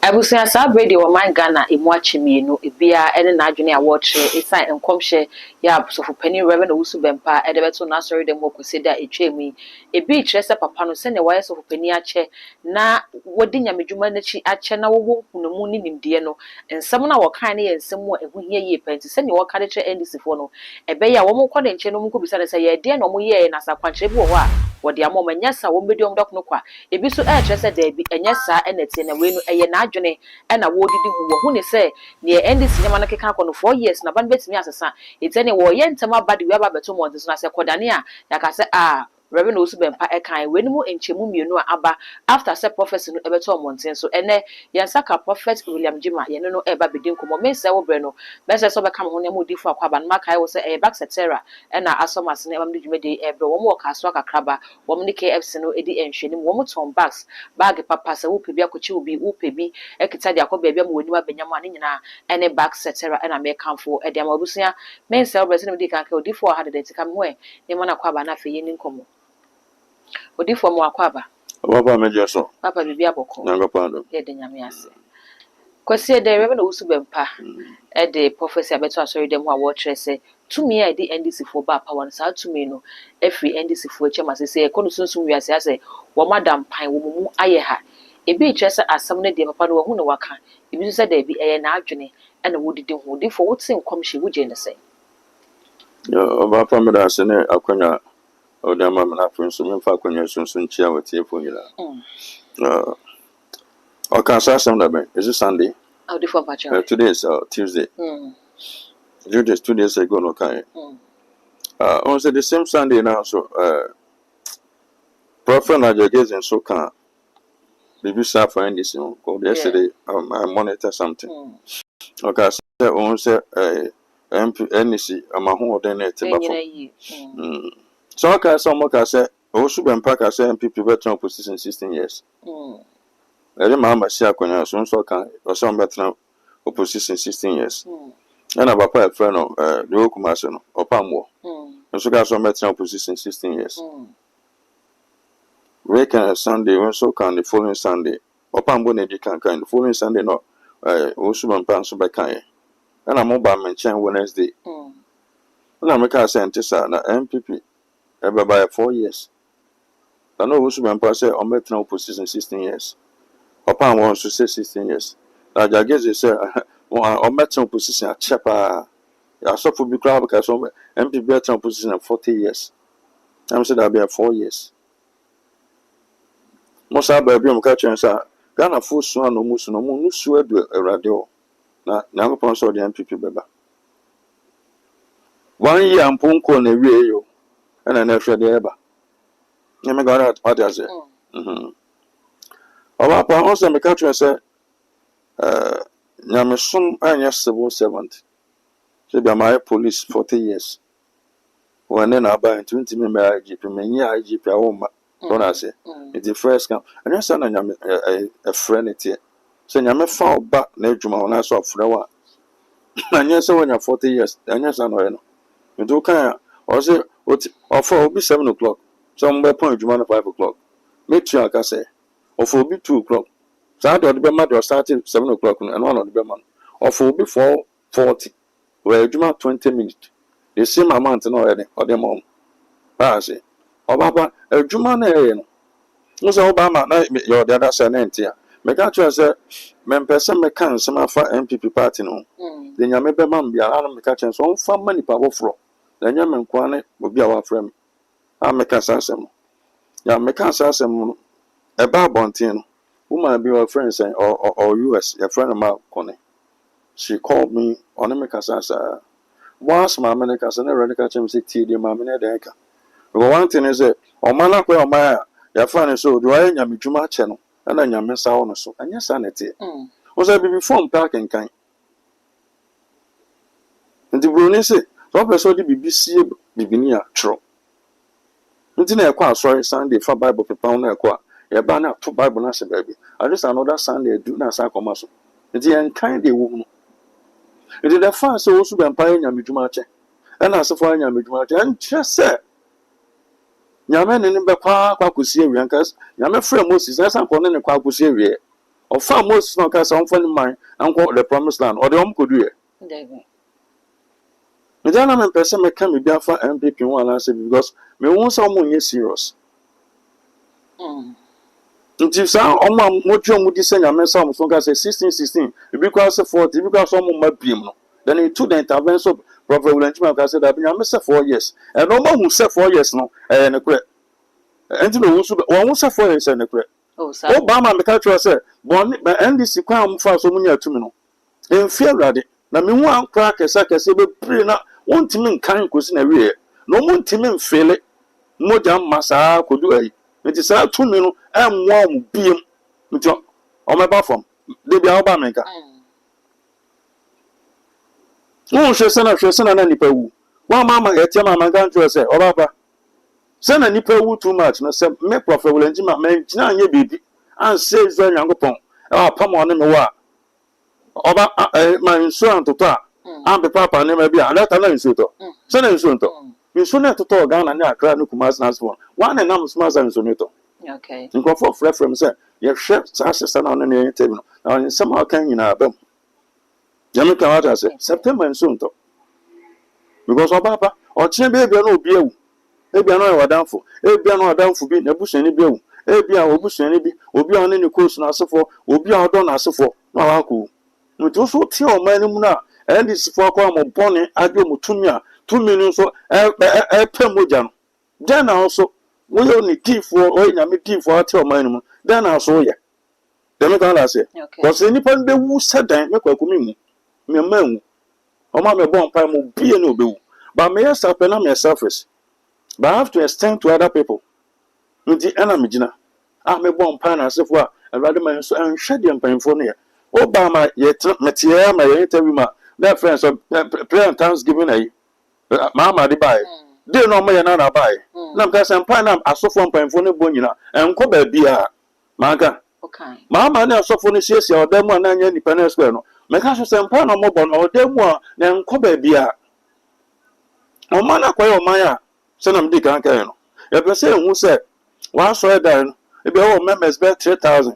Abusia saa bredi wo man Ghana emu achemienu ebia ene na adwene a wo kire esan enkomhye ya sofo pani Reverend Owusu Bempa edebeto na sorry dem okose da etwemu ebi kire se papa no se ne waye sofo pani ache na wodi nyamedwuma nachi ache na wo hunumu ni nimde no ensem na wo kan ne ensem wo ehu hia yi penti se ne wo ka de kire NDC fo no ebe ya wo mo kɔ de nche no mo ko bisa ne se ye de na mo ye na sa kwankire bi wo ho a wo de amoma nyasa wo bedi omdok no kwa ebi so kire se da bi enyasa enete na we no eye na adwene na wo didi hu ne se ne NDC nyama no keka akɔ no 4 years na ban betimi asesa etene wo ye ntama bade we aba beto mo nteso na se kodane a yaka se Reverend Owusu Bempa ekan we nimu enchemu mienu a aba after se prophecy no ebeto mo nten so ene yansaka prophet William Jima ye no eba bedin komo me se wo bre no me se so beka mo ne mo difo akwa ban makai wo se back setera na asomas ne mam dwumede ebre wo mo ka so akakraba wo mo ne KFC no edi enhwene wo mo ton bags bag papa se wo pebi akochi obi wo pebi ekita dia akɔ baabi am woni ma benyam ane nyina ene back setera na me kanfo e dia ma obusia me se wo bre se ne di kan ka odifo ha de tika mo e ne mo na kwa ba na fe ye ni nkomo odifo mo akwa ba Papa meje so. Papa bibi aboko. Nanga pando. Ye de nyame ase. Kwasi de Reverend Owusu Bempa e de prophecy abeto asori dem ho a wo kire se tumi a de NDC fo ba pa wan sa tumi no every NDC fo chema se se ekono sunsun wi ase ase wo madam pan wo mu aye ha ebi kire se asam ne de papa no wo hu ne waka ebi so se de bi eye na adwene e na wo didi ho difo wo tin komhye wo je ne se Yo papa me da se ne akwanya o da ma na fun so me fa akwanya sunsun chia wotie fo nyila. Okay, so Sunday. Is it Sunday? How difo pacha Today is Tuesday. Just 2 days ago, no kind. On the same Sunday now, so Prophet Najagez and so can be sat for NDC. Yesterday, I monitor something. Okay, so on say NDC, I'm a home then it. So okay, so I say, Owusu Bempa I say MPP veteran position 16 years. Ere mama si akonya so kan o so betra opposition 16 years. And our papa friend no the Okumase no opamwo. So ka so betra opposition 16 years. We can Sunday when so can the following Sunday. Opamwo na di kan the following Sunday no Owusu Bempa so be kan. And am ba mention Wednesday. Na me ka say ntisa na MPP e be by 4 years. I know Owusu Bempa say o betra opposition 16 years. Papa wants to say 16 years. Now, Jagezi said, "I met some position at Chepa. I saw for big crowd because MP better position at 40 years. I'm saying that'll be 4 years. Most of the baby catch and say, Ghana full swan no musu no mu swear do a radio. Now, upon so the MPP beba. 1 year and punko ne way yo, and I never the ever. You may go out what I say. Papa also me catch and say, Nyamesum anya civil servant. So be my police 40 years. When then I buy 20 me IGP, me IGP a woman. Don't I say? It's the first come. And yes, I'm a friend it here. So Nyame found back na juma when I saw flower. And yes, when you're 40 years, and yes, I know. You do kind or say, what or for be 7 o'clock. Somewhere point juma 5 o'clock. Make sure I can say. Or for be 2 o'clock. So I do the bema started 7 o'clock and one of the bema. Or for be 4:40. Where juma 20 minutes. The same amount no any or the mom. I say. Obaba juma na no. No say Obama na your the other side entia. Me ka try say me person me kan some afa MPP party no. The nyame be man bia na me ka try so on fa mani pa wofro. The nyame nkwa ne obi a wa frem. A me ka sasem. Ya me ka sasem no. E ba bontin no. Woman be your friend saying or US, your friend of mine, she called me on the Mikasa. Once my manicas and a radical chim say tea, the mamma deca. But one thing is that, or Manako or Maya, your friend is so, do I am Juma channel, and then your miss on so, and your sanity. Was I be before parking kind? And the Bruni said, Robert saw the BBC Bibinia true. Nothing a quite sorry Sunday for Bible per pound a qua. Ya bana to Bible na se baby. I just another Sunday do na sa komaso. Nti en kind de wo. Nti the fast so Owusu Bempa nyamedwuma che. E na asefo nyamedwuma che. En che se. Nyame ne be kwa kosie wi ankas. Nyame frɛ Moses na san kɔ ne kwa kosie wi. Of far most no case on funny mine and call the promised land or the could do it. The gentleman person may come be for MPP one answer because me want someone serious. Until some mojo mudi send a mess on so say 16 because 40 because someone might be no. Then he took the intervention of Prophet William can say that I miss 4 years. And no one who said 4 years no and a credit. And no one say 4 years and a credit. Obama the culture said, "Born by NDC crown for so many to me no." In fear ready. Na me wan crack a sack as be pre na won timi nkan kosi na wie. No won timi mfele. Moja masa kodu ayi. Nti sa to me no enwo mu biem. Nti o me ba fam. De bia Obama nka. Won hwese na nipa wu. Wa mama etia mama nka ntwe se Obaba. Se na nipa wu too much na se me Prophet William man gina anye bibi. An say zo Nyankopon. E wa pam one me wa. Oba my insurance to ta am be papa ne ma bia na ta na insurance to se na insurance to insurance to Ghana na Accra no Kumasi na so one na nam smart insurance to okay nko for free from say ye hwe sa na no na interview no na some how can nyina abam jame ka wata say September insurance to because Obaba o chine be bia na obi ewu e bia na e wadanfo e bia na wadanfo bi na busu ni bi ewu e bia obusu ni bi obi a ne ne course na asefo obi a odo na asefo na wa ko mutu so tie o man mu na and this for kwa mo bone adwo mutumi a tumi no so pem moja no then also we only tifo o nyame tifo ate o man mu then also ye dem ka la say because nipa be wu sedan me kwa kumi mu me manwu o ma me bon pa mo bie na obewu but me yourself na me surface but I have to extend to other people nti ana me gina me bon pa na asefo a awade man so anhwe de mpanfo no ye Obama yet metia my interview ma their friends of prayer Thanksgiving mama di buy they no me na buy na mka say mpa na asofo mpanfo no bo nyina enko ba bia maka okay mama na asofo no siesia odamu na anya nipa na square no meka so say mpa na mo bo no odamu a na enko ba bia o ma na kwaye o man ya se na mdi kan kan no e be say hu say wa so edan no e be o members be 3000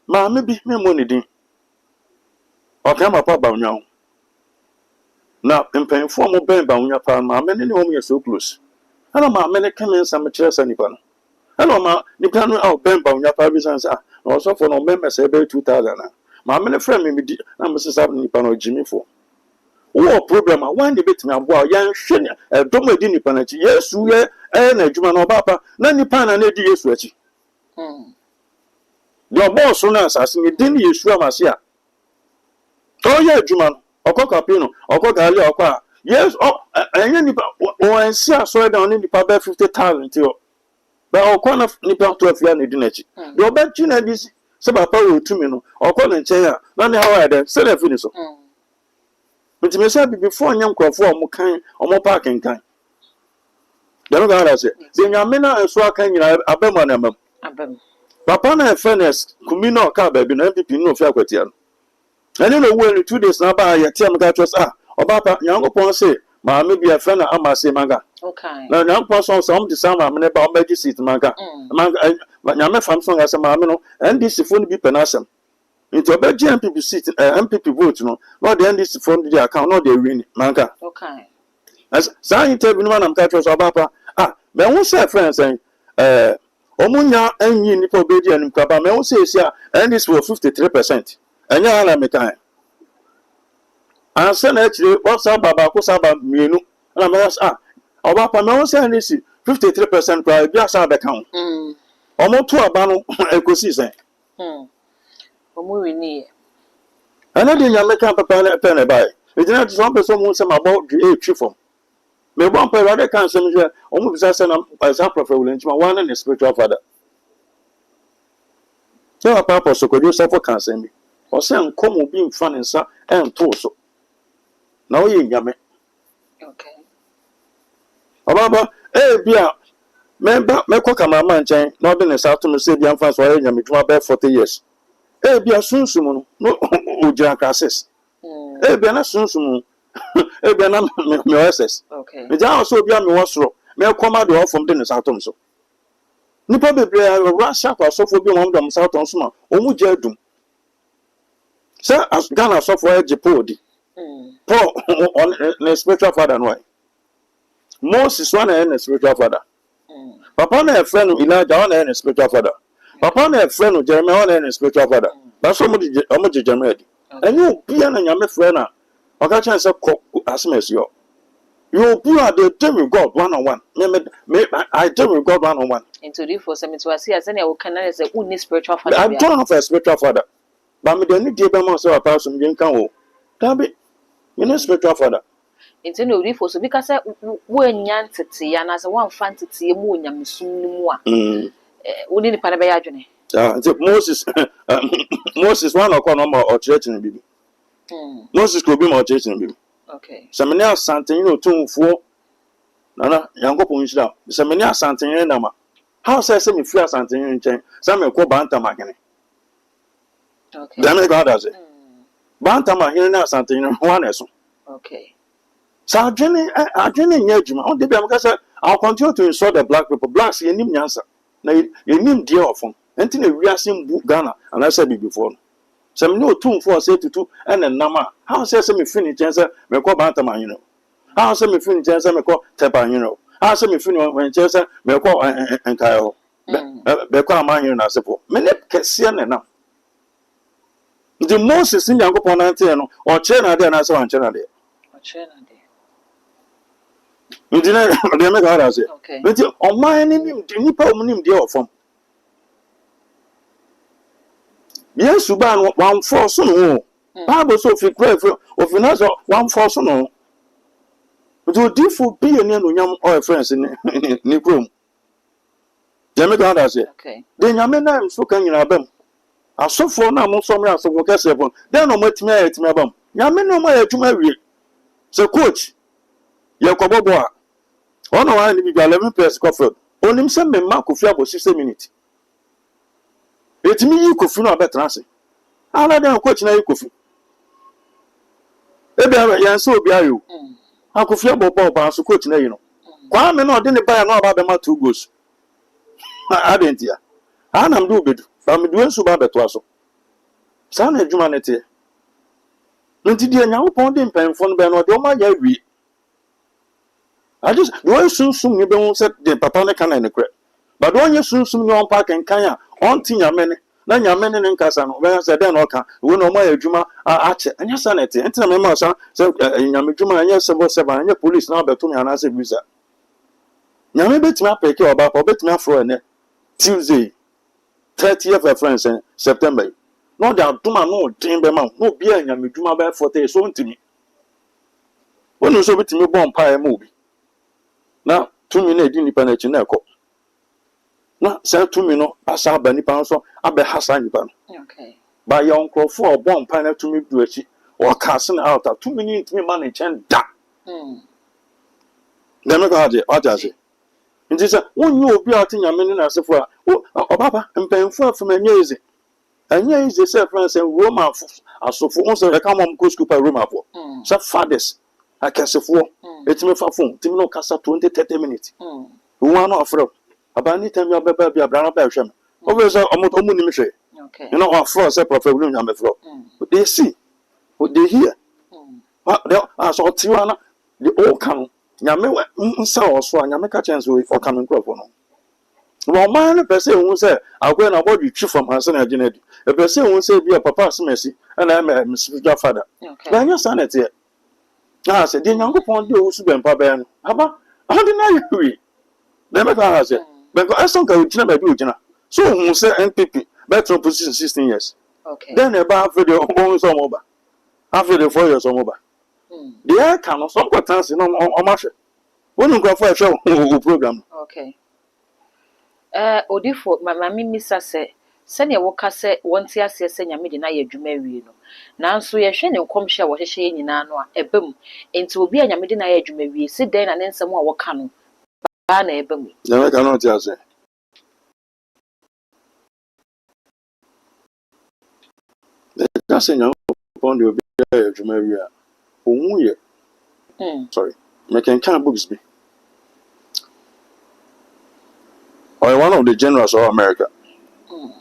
ma me bi me money din okay my papa baunyaw na mpenfo mo ben baunya pa ma me ne o me so close ana ma me ne kemen sam kire sa nipa no ana ma nipa no a ben baunya pa bi san sa na so for no members e be 2000 na ma me ne friend me di na me sesa nipa no jimi fo wo problem a wan de betimi abo a yan hwe ne dom edi nipa na chi Yesu ye na adwuma na obapa na nipa na di Yesu achi do boss na asase me di Yesu amase a oh yeah, Juman, Oko Capino, Oko Gali, Oka. Yes, and any or see so down in the pub 50,000 to but Okona Nipa 12 year dinner. Your bed chin and this Sabapa 2 minutes, or call and chair, none how I then said a finish. But you may say before young crop for more kind or more parking kind. Then I said, then your men and so can you abem. Papa na fairness, Kumino car baby, no MPP no faculty. I don't know when 2 days now by your team that was Obapa, young upon say, ma maybe a friend of my say manga. okay Now, young person, some the summer, I'm about magic seat manga. Manga, but Yama Famson as a mamma, and this is phone be penasum. Into a bed MPP seat, MPP vote, no, not the end this phone the account, not the ring manga. okay As Sign interview one of Catros Obapa, but won't say friends saying, Omunya and you nipple baby and Kaba, may also say, and this for 53%. And ya me kan ansa na actually what's up baba ko saba mienu na me oba pa me won say ni 53% kwa bia sa be kan omo to aba no ekosi sen omo wi ni ana de nya me kan papa na pe na bai e dina to some person won say about the tree form me bon pa rather kan say me omo bisa say na sa Prophet William one and spiritual father so papa so ko do suffer kan say me o se nkom obi mfa ne nsa ento so na o ye nyame okay Obaba bia me kwa kama ma nchen na o de ne sa to me se bia mfa so ye nyame dwuma be 40 years bia sunsum no o jira crisis bia na sunsum bia na me oss okay me ja so bia me wosoro me koma de ofom de ne sa to so nipa bebre Russia kwa so fo bi mo dom sa to so ma o mu ja dum Sir, as Ghana suffer Jepodi. Paul on the spiritual father, no. Moses one and a spiritual father. Papa na a friend of Elijah on and a spiritual father. Papa na a friend of Jeremiah on and a spiritual father. That's somebody Jeremiah. And you be an yame friend. I chance of as you. You be at the tell with God one on one. I tell with God one on one. Into the for some to see as any can as a only spiritual father. I don't have a spiritual father. But me don't need to be myself a person you can go. That be you spiritual father. Into no for so because when yantity and as a one fantasy moon yam soon more. Wouldn't it Panabaya? Moses one or number or church in the baby. Moses could be more church in the baby. Okay. Some many something you know 2 4. Nana, young couple in down. Some many something in number. How says me free something in chain? Some may call Bantama. Okay. Damn God does it. Bantama here now something in one. Okay. So I didn't Yajima on the because I'll continue to insult the black people. Blacks, you name answer. Now you name dear of them. Until we are seeing Ghana, and I said it before. Some no 2 4 say to 2 and a number. How says me finish answer, me call Bantama, you know. How say me finish answer, me call Tepa, you know. How say me finish when Chester, me call and Kyle. Become man, you know, support. Many Cassian and now. The most is in Yanko Ponantino or China, then I saw on China there. You didn't make out as it. Okay. But on my name, you put him dear from. Yes, you ban 1 4 soon. Bible so if you pray for of another 1 4 soon. But you do for be a young oil friends in the room. Jamaica God has it. Okay. Then your men I'm so can you have them. I saw for now, most of us will get 7. Then no much me at my bum. Yamen no more to marry. So, coach, Yakoboa. Oh no, I need 11 pairs coffee. Only some men mark of about 60 minutes. It's me you could feel no better answer. I'll let them coach now you could feel. Maybe so be you. I could feel about so coach now you know. Kwame no didn't buy no about the 2 goes. I didn't hear. And I'm doing it. I'm doing so bad at was. Son of humanity. Nti dia nya wopon de mpanfo no be no de o ma ya wi. I just do soon you be won set the papa ne kana ne kre. But don ye soon you on park and kan ya on tin nyame ne na nyame ne nkasa no be say den no ka we no ma ya adwuma a che anya sanete enti na me ma so nyame adwuma anya sebo seba anya police na beto me ana se visa. Nyame betimi apeke oba ko betimi afro ne Tuesday 30th of France September. No da duma no din be ma no bia nyame dwuma ba 40 so ntimi wonu so bitimi bon pa ma obi na tumi na edi nipa na chi na ekọ na say tumi no asa ba nipa so abe hasa nipa no Okay. ba ya onkrofo bon pa na tumi du achi o cast na out tumi ni ntimi ma na chen da dem go ade o ja se nti say wonu obi ati nyame ni na asefo a obaba mpanfo afema nyeze anya is the self France and Roma asofo onse e ka mom go school pa Roma for so fathers akasefo etime fa phone timi no kasa 20-30 minutes one no afro abani time ya baba bia bra na ba hwem o so omo ni me hwe Okay. you know afro say prophet William nyame fro they see what they hear so tiwana the all can nyame nsa oso nyame ka chance we for coming crop no. No man per se who say I go na body tree from Hansen and Genedi. A per se who say be a papa mercy and I'm a spiritual father. Okay. Then your sanity. I said, then young upon you who been papa. How did you? Never has it. But I don't go to never do. So who say NPP better position 16 years. Okay. Then about for the own some over. After the 4 years over. The air can some quarters on marsh. When you go for a show program. Okay. Odifo mama misa se ne woka se wonte ase se nyame de na ye adwuma wie no nanso ye hwe ne nkomhye a wo hyehye nyina no a ebam enti obi a nyame de na ye adwuma wie se den na ne nsem a woka no ba na ebam nyame ka no ti ase da se nyame pon de obi a ye adwuma wie a owu ye sorry me can books be or one of the generals of America.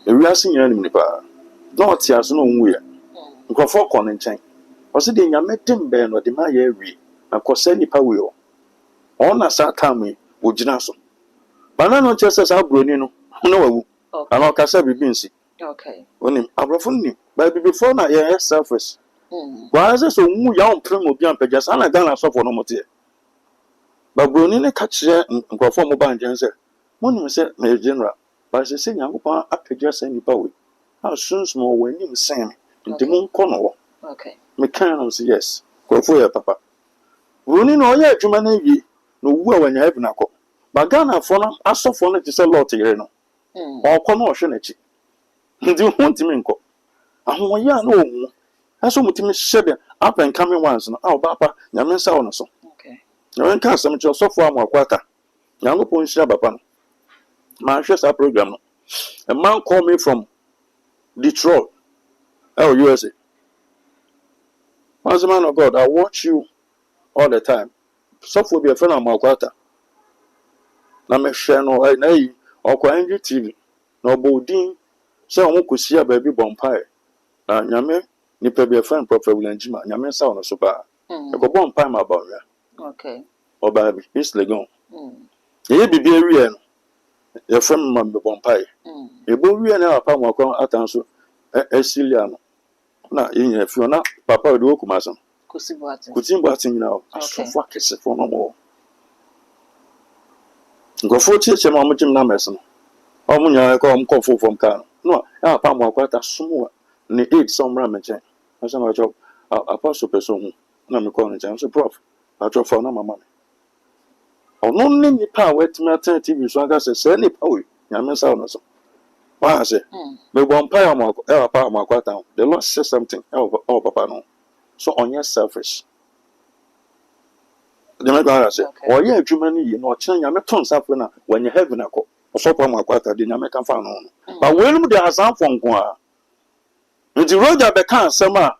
We are seeing enemy pa. Not here so no we. nkrofo kɔ ne nkyɛn ɔse de nyame dem bɛn no de ma yɛ awie na kɔsɛ nipa wi hɔ ɔna sa time ogyina so bana no kyerɛ sɛ saa broni no na wawu ana ɔkasa bibi nsi okay onim abrɔfo nim but before na yɛ selfish wa sɛ so mu ya ɔmpem obi ampagya sa na Ghana sɔfo no mote ba broni ne ka kyerɛ nkrofo mo ba nkyɛn sɛ monim sɛ me general ba sɛ Nyankopɔn apagya sɛ nipa wi a sunsum wɔ anim sɛn me nti mo nkɔ no wɔ okay me kan no sɛ yes nkrofo yɛ papa broni no ɔyɛ adwuma no wie no wu a wanya heaven akɔ ba Ghana fo no asɔfo no te sɛ lot yere no ɔkɔ no ɔhwɛ n'akyi nti ho ntimi nkɔ ahoyɛ a na ɔwu ɛso mutimi hyɛ de up and coming ones no a ɔbapa nyame nsa wɔ no so okay nyame nka asɛm kyerɛ ɔsɔfo a mo akwata Nyankopɔn nhyira papa no ma hwɛ saa program no a man called me from Detroit USA. As a man of God, I watch you all the time. So for be a friend of my quarter. Na me share no I na or Angel TV. No bodin. So I could see a baby bonfire. Na nyame ni pe be a friend Prophet William Jima. Nyame sa on so ba. E go bonfire ma ba ya. Okay. O baby, it's legon. Ye bi be area no. Your friend ma be bonfire. E bo area na papa mo kon atanso Esilia no. Na yin fi ona papa do kumasa kutimbo atin na asofo akese fo no mo ngofo cheche ma mo jim na meso o mo nya ko mo kofo fom ka no ya pa mo akwata sumu ni aid somra menchen asa ma job apostle person na me ko nchen so prof a job for na mama me ono ni nipa wetimi atan TV so anga se nipa we nya me sa no so I say, but one pay on my quarter, the Lord says something. Oh, papa, no. So on your selfish. The man say, oh, yeah, Germany, you know, China, I'm a ton sapling when you have a co. Or so on my quarter, the American fan on. But when there are some from Gua, the Roger Becan, summer.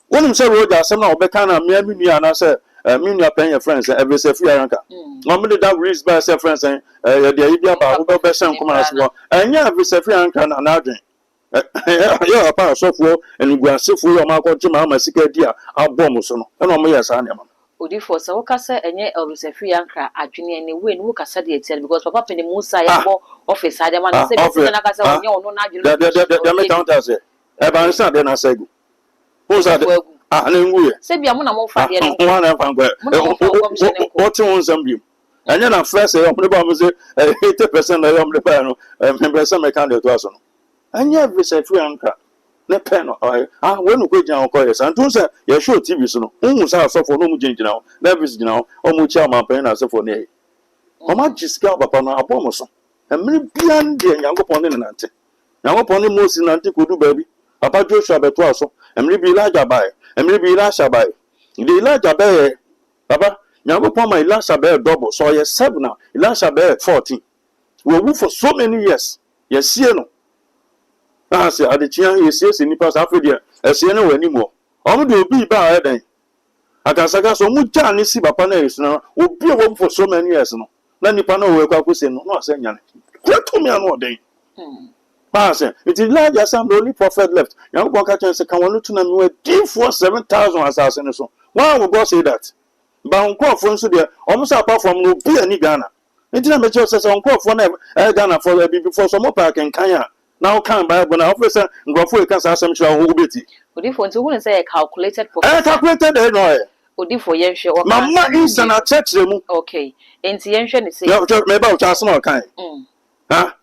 When you say Roger, summer, Becana, me, and I said, me, your paying your friends, every say free anchor. Normally that reads by say friends and the idea about who best and come as well. And yeah, we say free anchor and adjun. Yeah, a power software and we are so full of Marco Jima, my secret dear, our bombs on. And on me as I am. Odi for so kasa enye Elvis free anchor adwene ne we no kasa de etel because papa pe ne Musa ya bo office ade man say be na kasa onye ono na adwene. The me counter say. E ba nsa de na say. Who said na ngu ye. Say bia mo na mo fa de no. One na fa ngwe. What you Zambia. And then first say, I'm say 80% na yom lepa no. Member say me can do to aso no. And yeah, we say free anchor. Ne pen when you go down call yes. And don't say you show TV so no. Unhu say so for no mu gina o. Na vis gina o. O mu chia man pen na say for ne. O ma jiska papa no abom so. And me bian de Nyankopon ne nante. Nyankopon ne Moses nante kodu baby. Papa Joshua beto aso. And me bi Elijah bai. And me bi Elisha bai. The Elijah bai papa Nyankopon my Elisha bai double. So yes 7 now. Elisha bai 14. We work for so many years. Yes see no. I say, I the yes, in the past Africa, as you know anymore. I'm do be by then. I can say, so much Johnny see Bapanes now, will be a for so many years. No, then you pano work up with no, saying, quit to me another day. I say, it is like as I'm the only prophet left. Young Boca can say, come on to me, deep for 7,000 assassins. Why would God say that? But on call for there, almost apart from no be any Ghana. It didn't make yourself on call for Ghana for before some more park in Kenya. Now can Bible now officer ngofo e kan sa asem kira ho beti odi for nti won say calculated profit calculated no odi for yen hwe o mama insa na church mu okay enti yen hwe ne say me ba o cha asem o kan ha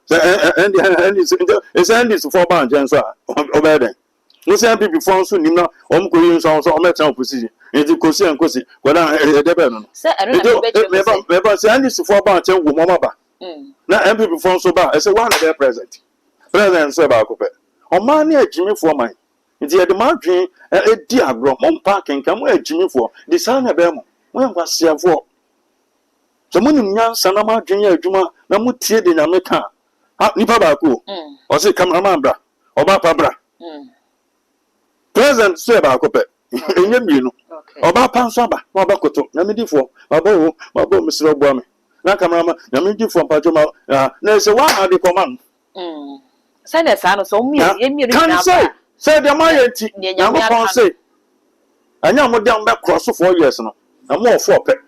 and this for ban jen so obeden no say people for so nim na o m ko yin so o metan opposition enti kosi en kosi kwada e de be no say eno na me ba say and this for ban chen wo mama ba na people for so ba e say one dey present president say ba ko pe o ma na ejimi fo man nti e de ma dwen e di agro mo parking kam e ejimi fo di sa na be mo mo kwase fo so mo nim nya sana ma dwen ya adwuma na mo tie de na me ka nipa ba ko o say cameraman bra o ba pa bra president say ba ko pe enye mienu o ba pa nso ba na ba koto na me di fo ba bo misro bo me na cameraman na me di fo pa joma na say wa na de command Send us so me, can say Say the Mayeti, Yamakon say, and your modern back cross 4 years now, and more 4 pet.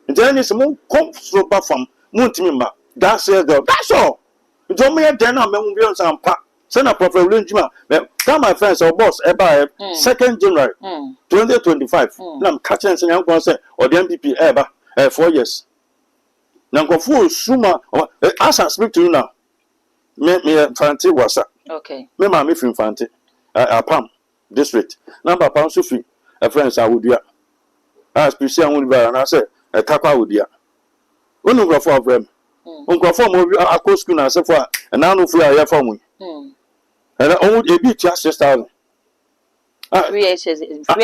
And then it's a more comfortable from Muntimima. That's it, that's all. You told me a dinner, Memorials and Park. Send a prophet Linjima. Tell my friends or boss about 2nd January 2025. I'm catching some young person or the MPP ever 4 years. Now, go Suma, as I speak to you now. Me Fanti was okay. Me mammy from Fanti, Pam district. Number Pam Sufi, a friend I would ya. As we say, I would buy and I said, a capa would ya. Uncle for them. Uncle for a co school as a for, and now no free I for me. And I owned a bit just 6,000. 3 years. I'm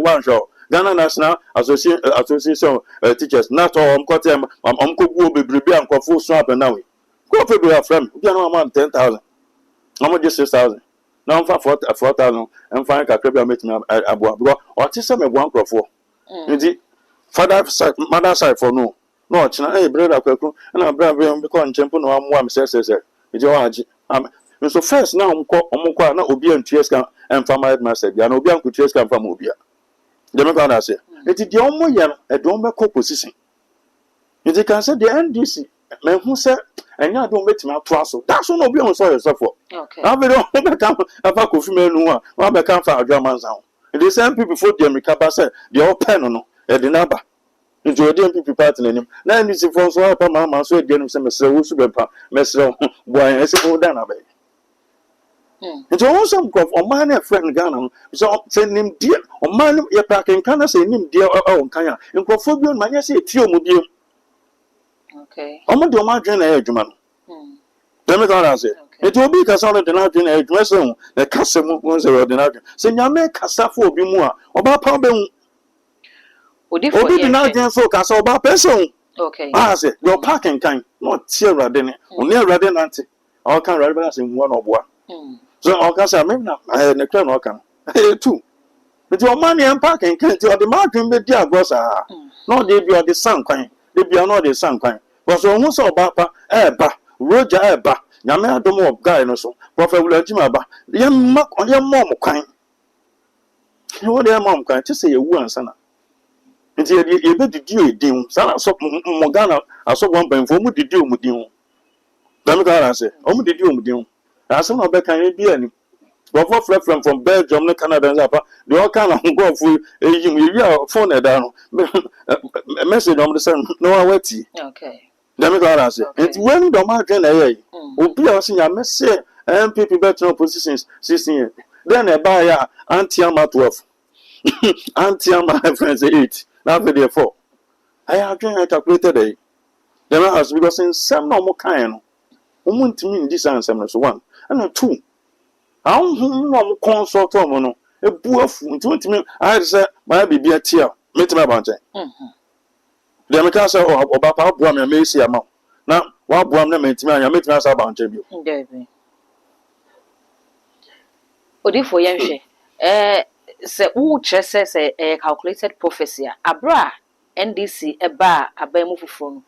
one show. Ghana National Association Teachers, not all them. I'm go be and full swap and now. Go for your friend. You know, I'm 10,000. I'm just 6,000. Now I'm for 4,000 and find a crab meet me about or just me one crop for. Father side, mother side for no. No, hey, brother, and I'm brave because champion no one says, it's your so first now I'm now Obi and Tieska and Farmer Master. You know, Obi and Tieska from Obia. Democrat say, it is the only young a Domba position. It can say the NDC, men who said, and now don't make me trust. That's all be on soil suffer. Okay. I don't become a pack of female one become for a German sound. The same people before the America said, the old pen on at the number. Into a DMP party in him. Now, this is for so upon my so again, some super Messer, boy, I say, oh, down away. It's also on my friend Ghana. So send him dear on my your packing can say him dear or Kanya. In Cophobia, my say Tio Mudio. Okay. I'm not doing my general man. Democrat say it will be because all the night in a dressing the customer was a night. Send your make Casafo be more about problem. Would be not so Casa about person. Okay. I say your parking kind, not Sierra Denny, or near Radenanti. All can rather in one of what. So I can say, maybe not. I had a crown worker. Too. But your money and parking can't you the margin with dear Grossa. No, they be the sun kind. They be not the sun kind. But so almost all Bapa, Roger Eba, Yamma Domo Guy, no so. Prophet will let Jimaba. The young mock on your mom kind. You know, their mom kind to say a woman, son. Until you bet the deal, dim, son, so Morgana, I saw one point for me to deal with you. Democrat say, oh, the deal with you. As soon as I can be any. But for from Belgium, Canada, and Zapa, they all kind of go for a phone down. A message on the sun, no wetty. Okay. Democrat say, it's when the margin away. Will be a senior message and people better positions 16 years. Then a buyer, Antiama 12. Antiama, friends, 8. Now, for 4. I have calculated a. The man has because in some normal kind. Want to mean this answer, one. And 2. I don't consult on a boof. 20 minutes. I said, my baby a tear. Meet my bunch. The Americans say, oh, about Buam and Macy amount. Now, what Buam meant to me, I met myself bunch of you. Odifo Yanshe. Say, who says a calculated prophecy. Abra, NDC, a bar, a bemu from.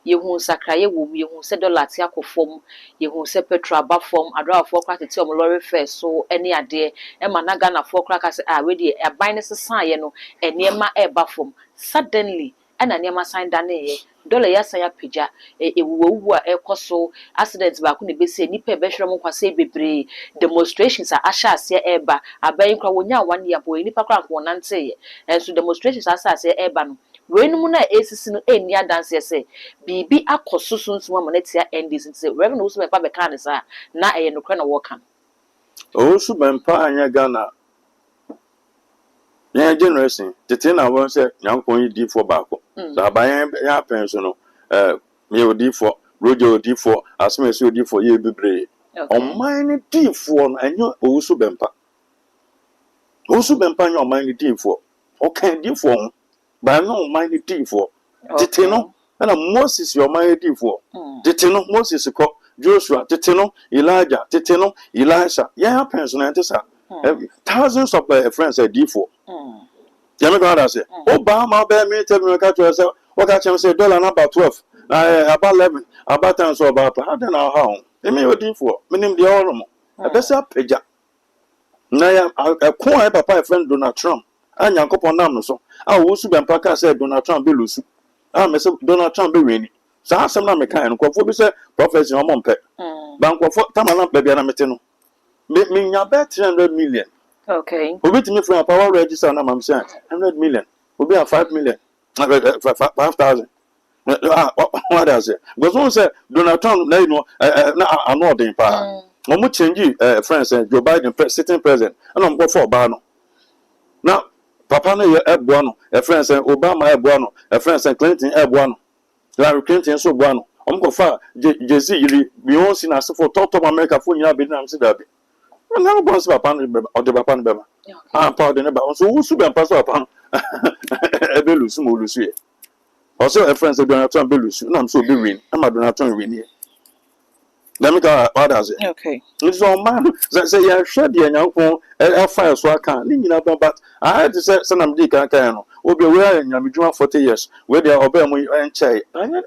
Yehu sakraye wom yehu se dollar ti akofom yehu se petrol ba fom adra afọ kwa tete om lorry fare so ene ade e ma na Ghana afọ kwa ka se we dey e ban ne sesan ye no enema e ba fom suddenly na enema sign da ne ye dollar ya san ya pija ewuwu a ekoso accident ba ku ne be se nipa be hwere mo kwase bebre demonstrations a ashase e ba aban kwa wonya wan ya boy nipa kwa ko nante ye so demonstrations asase e ba no wenum na esisi no eni adanse ese bibi akosusunsu ma monetia endis nti revenue so me pa be kan sa na eye no kra na wo kan o su bempa anya Ghana ya generation tete na won se nyankon yi di for baako so aban ya penso no me odi for roje odi for asmesi odi for ye bebre on mine di for no anyo o su bempa anya on mine di for o kan di for but no mind the for Titino and Moses your mind for Titino Moses Joshua Titino Elijah Titino Elisha yeah person thousands of friends are D4 Democrat say Obama bear me tell me catch yourself what catch him say dollar number 12 about 11 about time so about how then our home me odi for menim de all mo e be say peja na ya ko ai papa friend Donald Trump anya nkopon nam no so wo su be mpaka say Donald Trump be lusu me say Donald Trump be wini sa asem na me kan nkofo bi say prophecy o mo mpe ba nkofo tamala be bia na mete no me nya be 300 million. Okay. Obi timi from power register na mam say 100 million obi a 5 million 5,000. What does it? Because one said Donald Trump, na I know the empire. Omo change friends and Joe Biden sitting president. And I'm go for Obama. Now, Papa no ye Ebuano, a friend and Obama Ebuano, a friend and Clinton Ebuano. Larry Clinton so Buano. I'm go far Jay-Z Beyonce na for top America for you be na see that. And now boss Papa or the Papa Bema. I'm proud of the so who should be pass upon Ebelu Sumo Lucy. Also, a friend said Donald Trump be lose. No, I'm so be win. I'm a Donald Trump win here. Let me go. What does it? Okay. It's all man. Say yeah, sure, dear. Now, I fire so I can't. But I had to say, son, I'm dick. I can't. We'll be wearing. I'm doing 40 years. Where they are obeying me and chay. And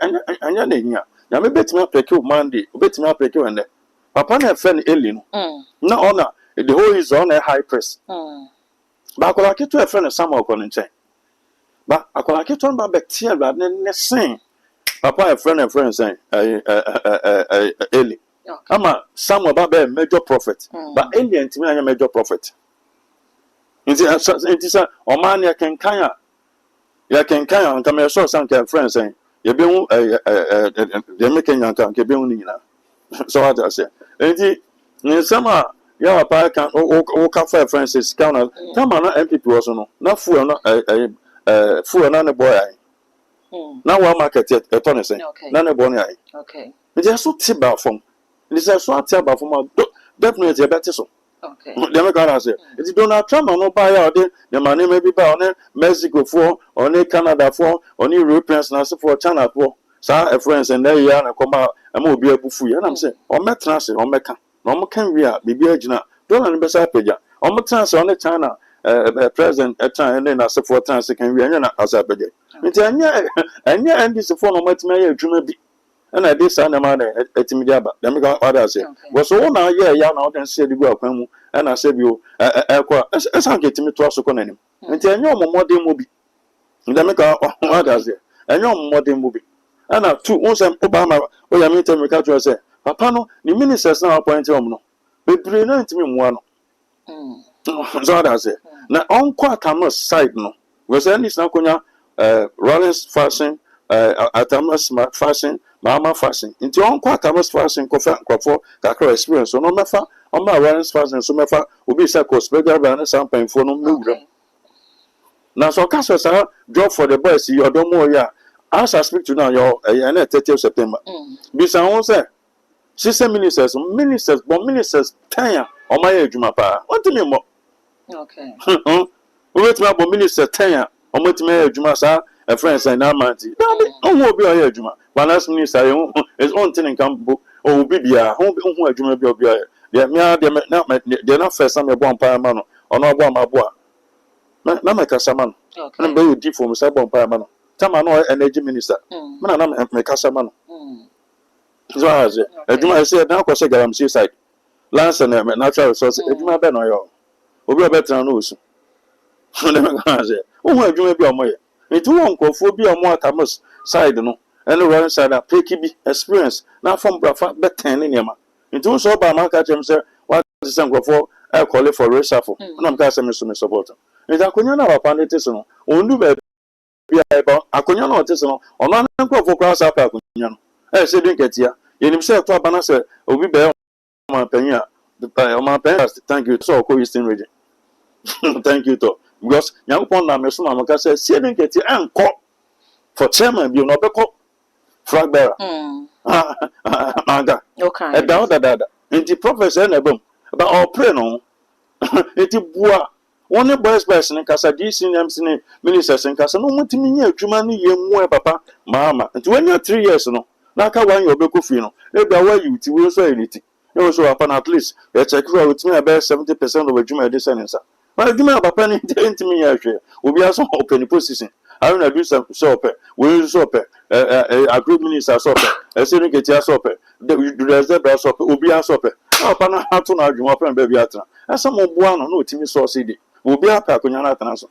you're here. Now, me bet me up a kill Monday. Bet me up a kill and that. Papa na friend Elin. No honor. The whole is on a high press. But I could to a friend of some of on chay. But I could like on back here rather than saying, Papa, a friend saying, Eli. I'm a some about a major prophet, but alien to me, I'm a major prophet. It is a man, ya can kaya, and come here, so some friends saying, you be the making young can be only. So what I say, in summer, your papa can all cafe friends counter, come on, empty person, not full, not full and boy. Now one market yet a ton saying, none of bonny. Okay. It is so tibba from. It is a swat tibba from definitely a better so. Okay. Democrat say, it is Donald Trump no buy out there, the money may be by on Mexico for, on Canada for, on Europeans, and for China for. Sir, a friends and there you are, come out, and will be a buffy. And I'm saying, on my transit, on Mecca, no can we are, be Virginia, don't beside Peja, on my transit on the China. President at time and then as a 4 times can be as a budget. And this phone on what may dream be. And I did send a man at Timidaba. Let me go what I say. Was all now, yeah, out and said you go and I said you, as I get me to us on him. And tell you more than movie. Let me go what I say. And you're more than movie. And I two once Obama, or I mean, tell me, I say, Papa, no, the ministers now appointed him. But brilliant to me one. So what I say. Now, on Quatamus side, no, was any Snakonia, Rollins fashion, Atamas fashion, Mama fashion. Into on Quatamus fashion, Cofa, Kakra experience, so no matter on my Rollins fashion, so matter will be circles, beggar, and something for no move. Now, so Cassas are job for the boys, you don't know, yeah. As I speak to now, your 30th September. Besides, say, sister ministers, but ministers, 10 on my age, my pa. What do you mean? Okay. Wait, my minister 10 on what may Juma, sir, a friend say, now, Manty. Don't will be a Juma. But last minister is on telling come book or be there. Home be Juma be obvious. They're not first time a bomb paramano or no bomb a bois. Not my Casaman. And very deep for Mr. Bomb paramano. Tamano, energy minister. Man, I'm my Casaman. So I say, Juma said, now, because I'm suicide. Lance and natural resources, Juma Benoyo. Obi better knows. Oh, you may be on my. It won't go for be a more Tamus side, no, and the right side, a picky experience, not from Brafa, but 10 in Yama. It was all by Mark himself, what is some for I call it for reshuffle, and I'm casting Mr. Supporter. It's a Kunyana upon it is no, only be about a Kunyana artisanal, or not for cross up a Kunyan. I said, didn't get here. You himself to a banana, or be bear my penya. My parents, thank you, so co-eastern region. Thank you, too. Because young Pond Nameson Amaka says, see, didn't get your uncle for chairman, you know, the cop, flag bearer. Okay. About that, and the professor and a boom about all prayer no. It is bois. One boys person in Casa DC, ministers in Casa, no more to me, Jumani, you more papa, mamma, and 23 years, no. Now, I want your Becofino. Maybe I you to will say anything. You also upon at least, let's check with me about 70% of a Juma descendants. Well, Juma Papa into me, will be also open position. I don't do some soap, will soap, agro minister sope esenu ketia sope the reserve sope obi asope papa na hatu na adwuma pa ba bi atena asa mo boa no na otimi source di obi apa akonya na atena so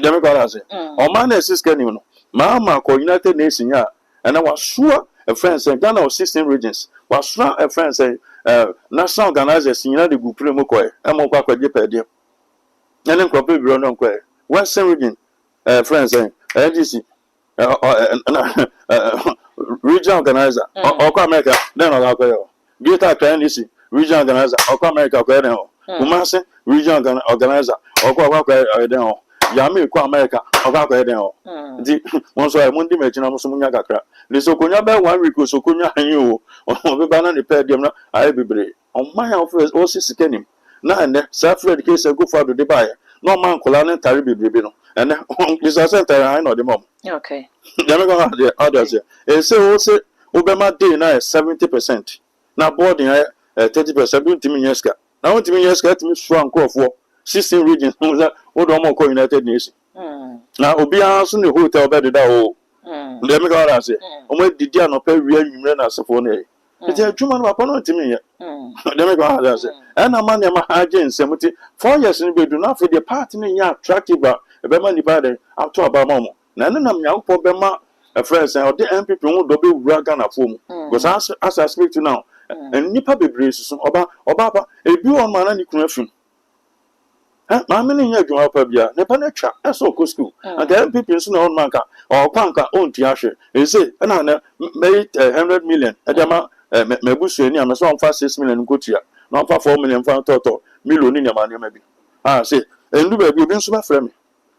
dem ko ala se o man na siska ni no ma ko United Nations ya and was sure a friend say Ghana of 16 regions was sure a friend say national organizers in the group mo ko e mo kwa kwa je pede ene ko pe biro no ko e Western region friends say NDC regional organizer or America then o ko yo Greater NDC regional organizer or America ko den o Kumasi regional organizer or ko den o Yami ko America o ko den o di won so e mo ndi machina mo so munya kakra le sokonya be 1 week sokonya han o be bana ni pe dem na aye bebre on man of o sisikenim na ne self education go for the buy no man kola ne tare bebre no ene this center I know the mom okay dem go the others e say o say o be ma day na 70% na boarding 30% don't timi yeska na won timi yeska timi so ankofo 16 regions o do mo ko United Nations na obi anso ne hotel bed da o dem go ara say o mo didi anopa wi anwumre na asefo na e ti adwuma no papa no timi ye dem go ara say na man ne ma haje nsemuti 4 years ni bedu na for the part ni nya attractive be ma ni ba de after aba mamo na ne nam nyankopon be ma friends and the MPP won do be wura Ghana fom because as I speak to now and nipa bebre susun oba ebi on man na ni kunu afim ma me nya adwuma pa bia ne pa na twa eso ko school and the MPP nso na on man ka o kwanka on ti ahwe e say na 100 million e dem me busu ani am so on fa 6 million ko tia na on fa 4 million fa toto million ni ma bi say endu ba bi obi nso ba fra me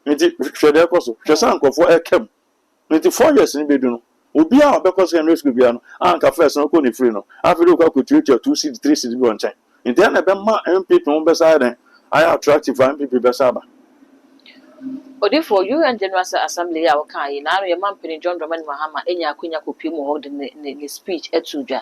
nti hwede ko so hwe san kofo ekem nti 4 years ni bedu no obi a obekọ secondary school bia no anka first no ko ni free no after ko kutuetia 2 seed 3 seed bi on chen nti na be ma MPP on be side I attractive MPP be saba odi for you and General Assembly a waka yi na no man peni John Dramani Mahama enya akonya kopi mu hold ne speech etudwa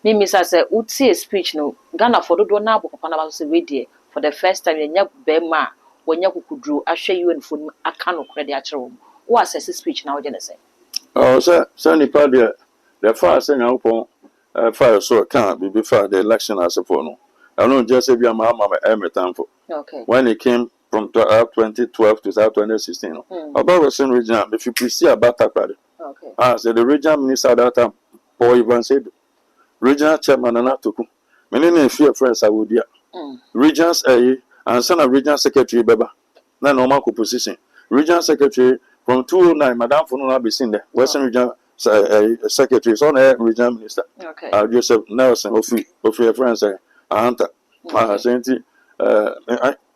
mimi sa say utie speech no Ghana for do na abo papa na ba so we there for the first time enya be ma wonya kukudru ahwe UN phone aka no kredit a kire wo wo assess speech na wo je ne say oh so ni pa the first thing I pon fire so can be before the election as for no I don't just say be am every time for okay when it came from 2012 to 2016 no about Western region if you please see about that okay so the regional minister that time Paul Ivan said regional chairman Anatoku many na few friends I would regions and son of regional secretary beba na normal position regional secretary from 209 madam Fununa be seen there Western regional secretary so na regional minister okay Joseph Nelson of your friends anta senti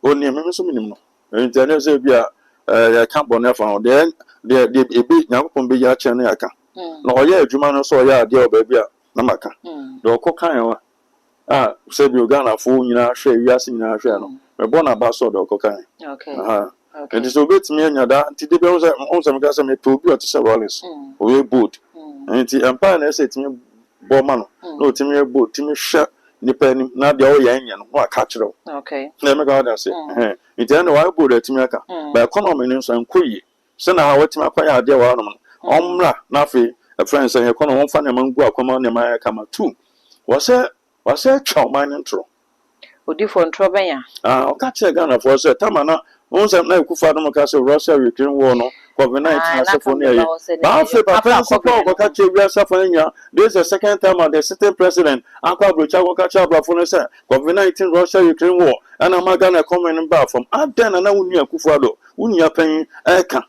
oni me so minim no internet say bia ya camp on fa then the ebi nyankopon be ya che na yaka na oya adwuma no so oya ade oba bia na maka do okokan wa say bi Ghana fo nyina hwe wiase nyina hwe no me bona ba so do okokan okay okay and so betimi anya da nti de be on se me ka se me to bi o te se Rollins o we boot nti empire na se timi bo ma no no timi boot timi hwe nipa ni na de o ya anya no wa ka kire okay na me ka da se nti na wa boot atimi aka ba economy ni so nkoyi se na wa timi akwa ya de wa no omra na fe friends and economy won fa na mangu akoma na ma kama tu wase chawman ntro odi for ntro ben ya o ka che Ghana for say tamana won say na ekufa no ka say Russia Ukraine war no COVID-19 asefo na ye ba fe papa so ko ka che wi asefo nya this is the second time the sitting president akwa brocha ko ka che abrafo no say COVID-19 Russia Ukraine war and am Ghana coming back from adan na wonu akufa do wonu apan eka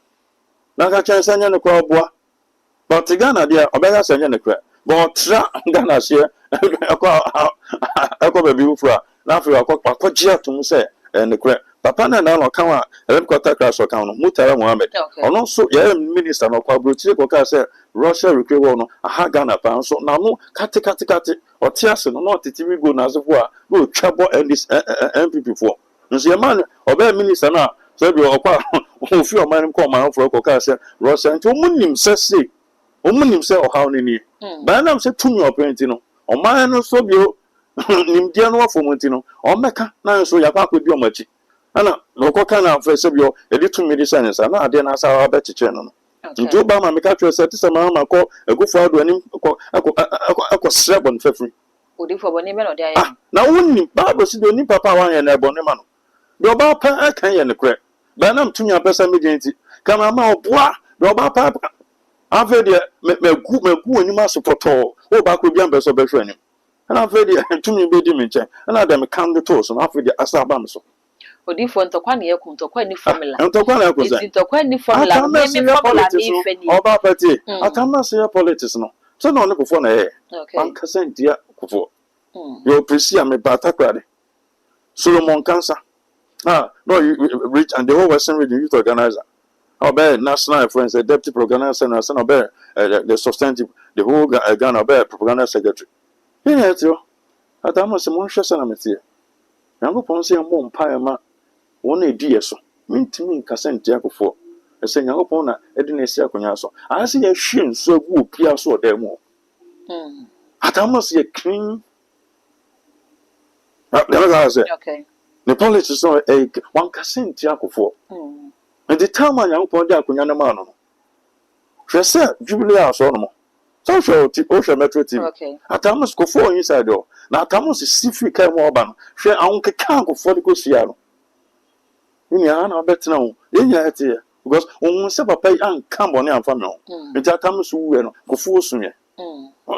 na ka che sanya ne ko boa but Ghana dia obega sanya ne kwa but tra Ghana share akwa baby ufura na afro akwa gia tum say ne kwa papa na no kan wa helicopter crash o kan no Mutara Mohammed ono so ya minister no kwa brotire ko ka say Russia Ukraine war no aha Ghana pa so na no kate otiase no no titiwi go na azefo a no twabo this MPP for nso ye man oba minister na so bi okwa ofi o man ko man for ko ka say Russia nti omunim say omunim say o how ni ba na say tumi openti no o man no so bi nim dia no afo monti no o meka na so ya kwa bi o machi ana no ko kana fa say bi o edi tumi di science na ade na sa wa bechiche no nti Obama meka twa se tese mama ko ekufo ado anim ko srebo no fafri odifo boni me no de aye na wonni Bible si do ni papa wan ye na ebo ne ma no de oba pa akan ye ne kre ba na mtunya pesa mejenti kama ma oboa de oba pa afa de megu anim asopoto o ba ko bia mbeso behwe anim na afa de tumi be di me nche na da me kan de to so na afa de asaba me so odifo ntokwa na yeku ntokwa ni formula ntokwa na ko say ntokwa ni formula me formula me fani oba pati atama se politics no so na one kofo na ye an kasantia kofo you presi me batakrade Solomon Cancer no rich and the whole Western region youth organizer obey national friends the deputy organizer and son obey the substantive the whole Ghana obey propaganda secretary here tio atama se mon hwese na metie yango pon se mo mpa ma won edi yeso mintimi nkasantia kofo ese yango pon na edi na esi akonya so ase ye hwe nso agu opia so odam atama se ye clean okay the politics no one kasenti akofo and the time man yan pon de akonya na ma no hwe se jubilee aso no mo so hwe metro team okay atamos kofo inside o na atamos sifi kai mo oba no hwe awon keka akofo de ko sia no ni ana obetena ho yenya ete because on se papa an kambo ne amfa me ho nti atamos wuwe no kofo sunye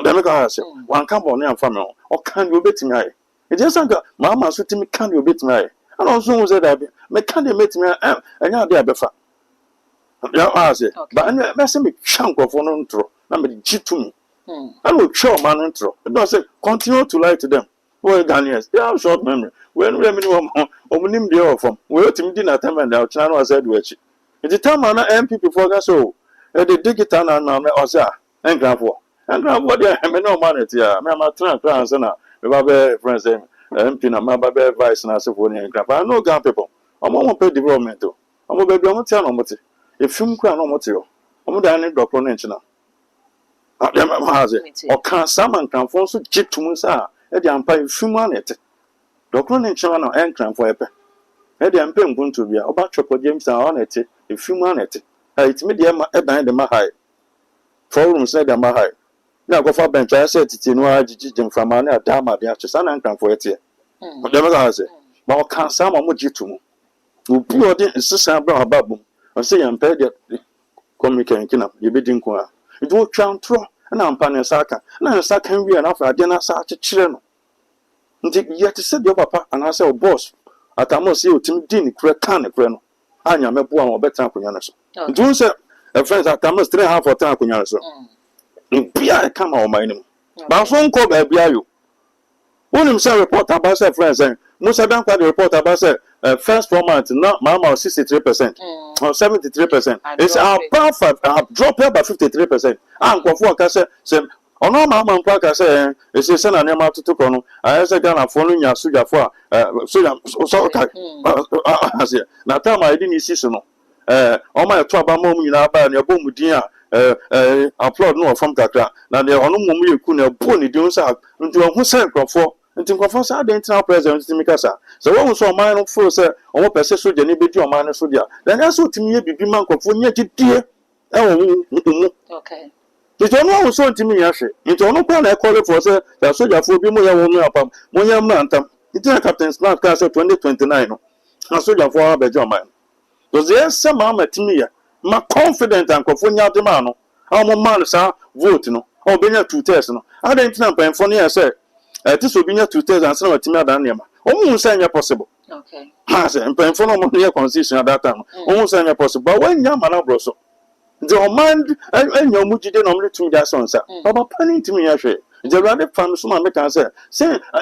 dem ka say wan kambo ne amfa me ho o kan de obetimi aye it just like mama so timi kan de obetimi aye and also who said that me kan de metimi anya de abefa ya ase but me say me twa nkofo no ntro na me jitu me I will show man intro. It does say continue to lie to them. Well, Ghanaians, they have short memory. When we name the offer from, we ought to dinner time and our channel said, which it's the time and MP before us. So, the digital and Osa and Grandpa. And Grandpa, there, I no money here. My trans and my friends, MP, my baby vice and I said, and Grandpa. I know Grand people. I'm on pay development. I'm going to be on town on what if you crown on material. I'm going to doctor now. O kan saman kan fon so jitum sa e de ampa fimu anete dokro ne nchema no enkran fo epe e de ampa mpuntu bia oba chopo James an anete e fimu anete itimi de ma eban de ma hai forum se de ma hai na go fa bench ya set titi no agigi jemfama na adama de ache sana nkran fo ete o de ma ha se ba o kan sama mo jitum obi o de nsesa bra ababum o se yampa de communicate kina ye be din ko a do twantro na ampane saka na saka wi na afa de na sa akekere no nti yet se de papa ana se o boss atamo se o tim din kure kan kure no anya mebo an obetan akonya no so nti won se e friends atamo 3 half or 10 akonya no so bia kama o man nim ba so nko ba bia yo wonim se report about say friends Musa dan kwa the report about say first 4 months now mama 63% or 73%. It's our profit drop by 53%. And kwafo ka say ono mama nkwa ka say ese se na nema tutuko no ayese Ghana fo no nya soja fo soja so ka ase na time I didn't see so no o ma to aba mom nyina aba na ebo mudin a upload no from kakra na de ono mom yeku na bo ni din sa nti o hu say kwafo nti nkofo sa de internal president timi kasa so when so man no fo say omo pese soja ni bedi o man no soja then aso timi ye bibi man nkofo nya gidie e wo okay nti ono so timi ya hwe nti ono kwa na e call for say the soja fo bi mo ya wo no apam mo nya mna antam nti captain smart ka say 2029 no na soja fo abeje o man because yes say ma timi ya ma confident nkofo nya de man no omo man sa vote no o benya 2 tests no adentina pan fo no ya say this will be near 2000 and Timmy Daniel. Almost saying possible. Okay. Has a painful near constitution at that time. Almost saying possible. But when young man broso, the mind and your muji didn't only to that son, sir. But penning to me, actually. The rather fun some American say,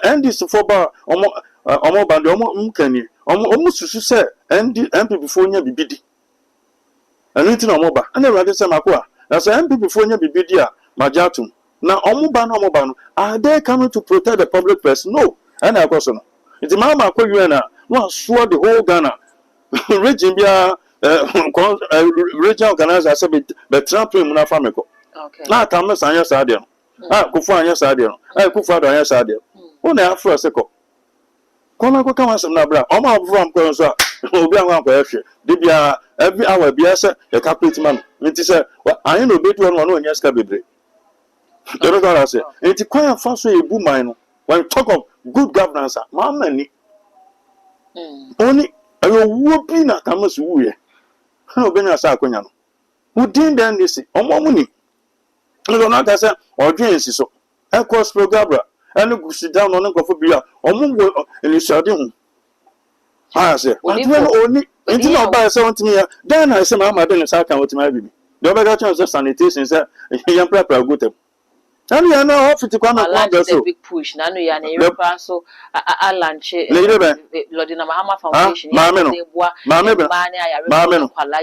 and this for bar or band mukani, almost to say, and the MP before you be biddy. And it's no more, and the rather say Makua. That's an MP before you be biddy, Majatum. Now, Omubano, are they coming to protect the public press? No. And I question. It's Mama Koyuena, no, swore the whole Ghana. Regime, regional organizer, but Trump in Munafamico. Okay. Now, Thomas and yes, I did. Kufa, yes, I did. Kufa, yes, I did. Only after a second. Come on, some Nabra. Oma from Consa. obi anwa kwa ehwe de bia every hour bia say e calculate man nti say anyi no betu no no nya ska bebre do go say nti kwan fa so ebu man no when talk of good governance ma mani oni ayo wo bi na kamasu wuye ha obenya sa akonya no udin dan dey say omo ni no na ka say odwen si so e cross program ene gusi down no nkofo bi a omo wo elishade hu ha say adwen oni nti na ba say wontimi ya dan na say ma de ne sa kan wontimi abibi de obega chance sanitation say yam prapra go tem and you know how to come and so big push na no ya na Europe so a launch Lodina Mahama Foundation they boa maame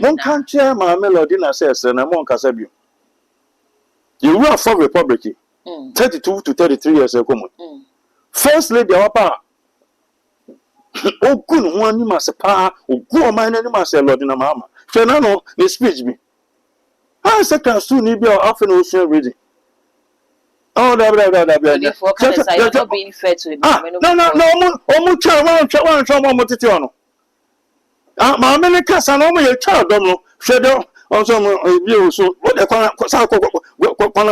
mon kan che maame Lodina says na mon kasa bio you run for republic 32 to 33 years ago first lady awapa ogun ho ani masepa ogun o man ani mase Lodina Mahama hwe na no the speech bi I second soon ni bi after no ocean reading. Oh, you're not being fair to him. No, my many cats are only a child, don't know. Shadow on some view, so what the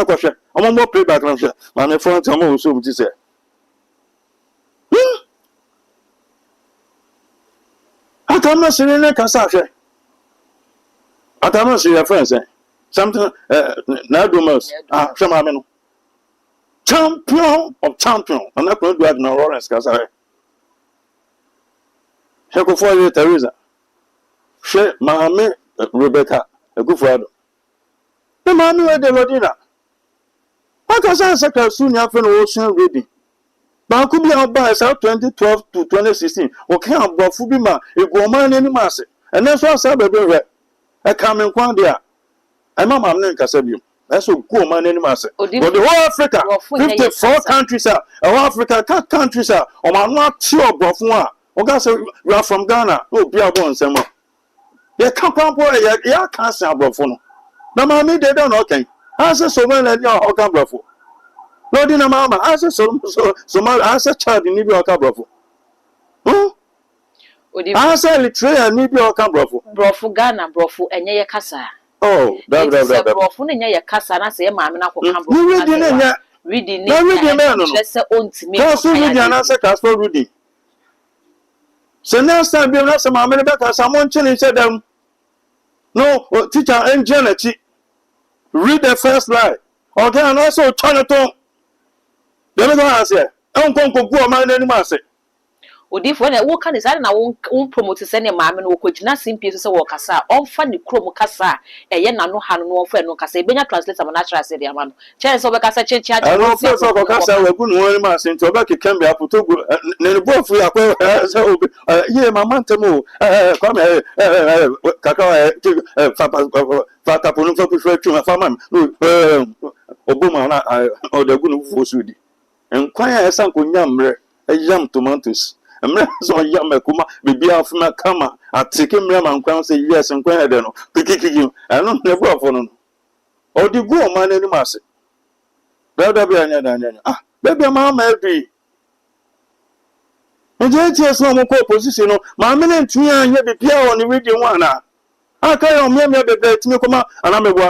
question. I'm more playback. My friends are more so to say. I can't see any Cassasha. I can't see your friends. Something now do most. Some champion of champion, and I couldn't do it no Lawrence Casa. She go for you, Teresa. She, Mammy, Rebecca, a good father. The man who had the Lodina. I can say, second soon after the ocean reading. But I could be out by 2012 to 2016. Okay, I'm brought Fubima, a woman any mass. And that's what I said, baby. I come in Quandia. I'm a man named Casabium. That's a good man any mass. But the whole Africa, 54 countries are, Africa, countries are, or I'm not sure, Brofua. Okay, we are from Ghana. Oh, be a born some more. You can't come for it. You can't say Brofuno. No, mammy, they don't okay. I said so well, and you're okay, Brofu. No, dinner, mamma. I said so, I said, child, you need your cabrofu. I said, literally, need your cabrofu. Brofu Ghana, Brofu, and ye casa. Oh, that Brofu, and ye casa, and I say, mamma, reading, let's say, own to me. Also, reading an answer, Casper reading. So next time, you're not some mamma, because someone chilling said them. No, teacher and Janet, read the first line. Okay, and also turn it on. The other one said, I don't go my name. If when I walk on his side, I won't promote to send a mamma who could not seem pieces of Wakasa, all funny chrome cassa, and yet no hand no friend no cassa, Bena translates of a natural said the man. Chance of a cassa change. I know first of Wakasa, we couldn't worry mass into a bucket can be up to go. Then both we are so, yeah, my mantamo, come here, Cacao, Fatapon for to my farmer, Obama, or the good Fosudi. And quite a uncle yam, a yam tomatoes. And so yam a kuma, be off my camera. I take him and crown say yes and quite I don't know. Picking I don't never for no. Or the go man any mass. Ah, baby, mamma, be. And just no more position. My minute 3 and you be clear on the radio one. I can't remember the bed to come out and I'm a boy.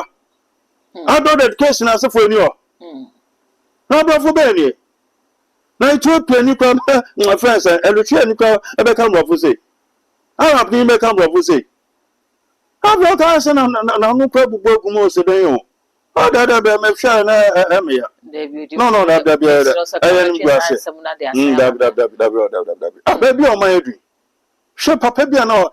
I don't education as a for you. No, for Benny. Now, it's what penny come, my friends, and the chain ever come up with it. I have been become up with it. I've got us and I'm no probable work most of the day. Oh, that be a shine, no, that be a baby on my dream. Sure, Papa, no,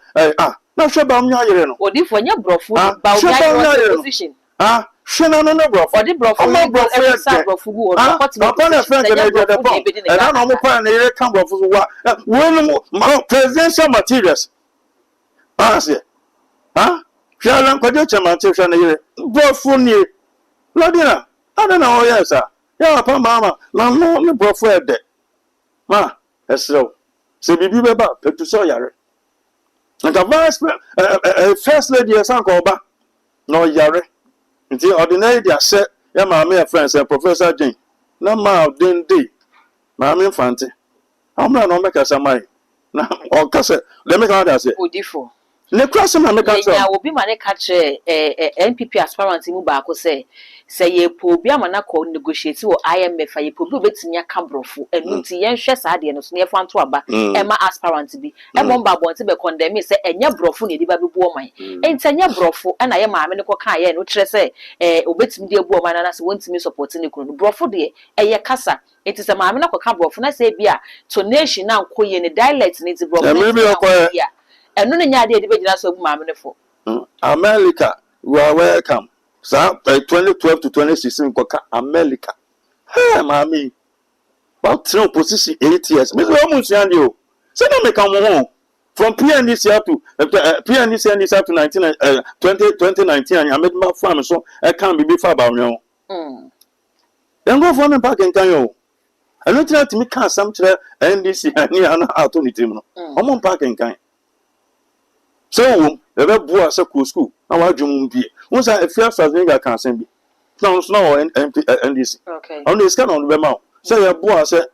not sure about me. What if when you're brought food about your position? Ah. Shana no bro for the bro for every side bro for go upon a friend and I don't know when they come for what when presidential materials say shall production material bro for near Lodina I don't know yes sir yeah upon mama no bro for that ma so bibi beba to so yare and the vice first lady sanko ba no yare. Nti ordinary dia say ya maame friends and Professor Jane na ma den dey maame Fante amra no make asamai na o ka se let me come that say odifo ne cross na me ka so ya obi ma ne ka che NPP aspirant mu ba ko se ye po obi ama na ko negotiate wo IMF ye po obi obetimi aka brofo enu ti yen hwe sa de no so ne fa nto aba e ma aspirant bi e bomba bonte be condemn se enye brofo ne di ba bebu oman enti enye brofo e na ye ma me ne ko kan ye no kire se obetimi de ebu oman na se wontimi support ne kunu brofo de ye kasa enti se ma me na ko ka brofo na se bia to nation na nko ye ne dialect ne ti brofo ya enu ne nya de de be gina so bu ma me ne fo America you are welcome so 2012 to 2016 ko ka America hey mami about 3 position 8 years me so mo nsuan de o se na me ka mo ho from PNDC up to PNDC up to 2019 and made my farm so I can't be before about you then go for me park and can you I don't try to me can some to NDC and na opportunity no o park and can so ebe bua se ko school na wa dwum bi won say afia Schwarzenegger kan sen bi na so na NDC okay on the scan on be ma say ya bua se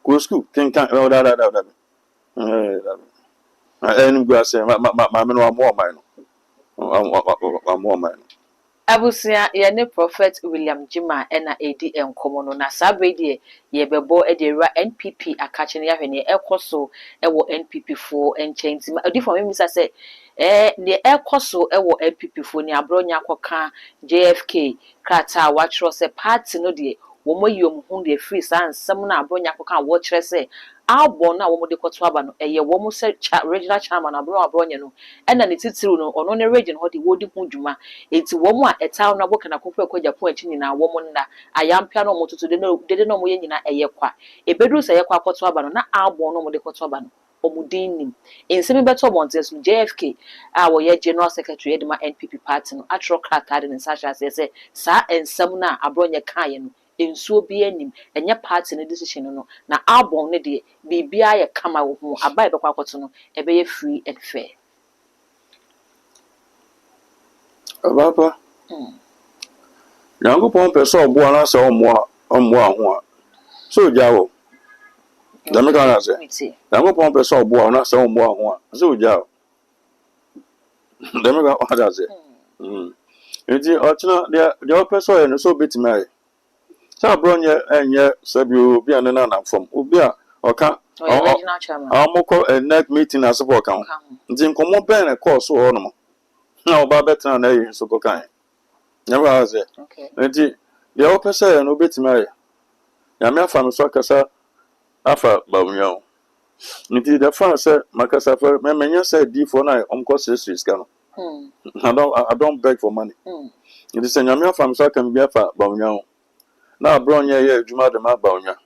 ko school kan da enu gua se ma me no amo man no abusia ye ne prophet William Jima na edi enkomo no na sabe de ye bebo e de ra NPP akache ne yahwe ekoso ewo NPP fo enchenti odi for me misa se ne ekoso ewo NPP fo ni abronya akoka JFK krata watchro se party no de wo moyom hu de free sansam na abronya akoka wo kire se album na wo mo de koto aba no eye wo mo se regional chairman abronya no na ne titiru no ono ne region ho de wodi hu dwuma enti wo mo a etaw na boka na kokwa kwaja po achi nyina wo mo nna ayampia no mo tutu de no mo ye nyina eye kwa ebedu se ye kwa koto aba no na album no mo de koto aba no omudin nim ensemi beto bontes JFK a wo ye general secretary edema NPP party no atro krata de nsasha se sa ensam na abronya kan ye no ensuo bi anim enye party ne decision no na album ne de bibia ye kama wo ho abai be kwa akoto no ebe ye free and fair Papa yango pon pe so bo na se omo ho a so jawo da me ka na se yango pon pe so bo na se omo ho a so jawo da me ka wa da se enti o tuna de o pe so ye no so betimi aye sa bronye enye sabio bi an na na fom obi a oka original chairman amoko net meeting as for kan nti nkomo ben na course ho no na oba betra na yi so ko kan never has it okay nti de o pe so ye no betimi aye ya me afa me so kasa afa bawunyo nti the fan say makasa for me menya say d4 na omko series kan I don't beg for money nti se nyame afa me so kan bi afa bawunyo na abronye ye adwuma de ma bawunya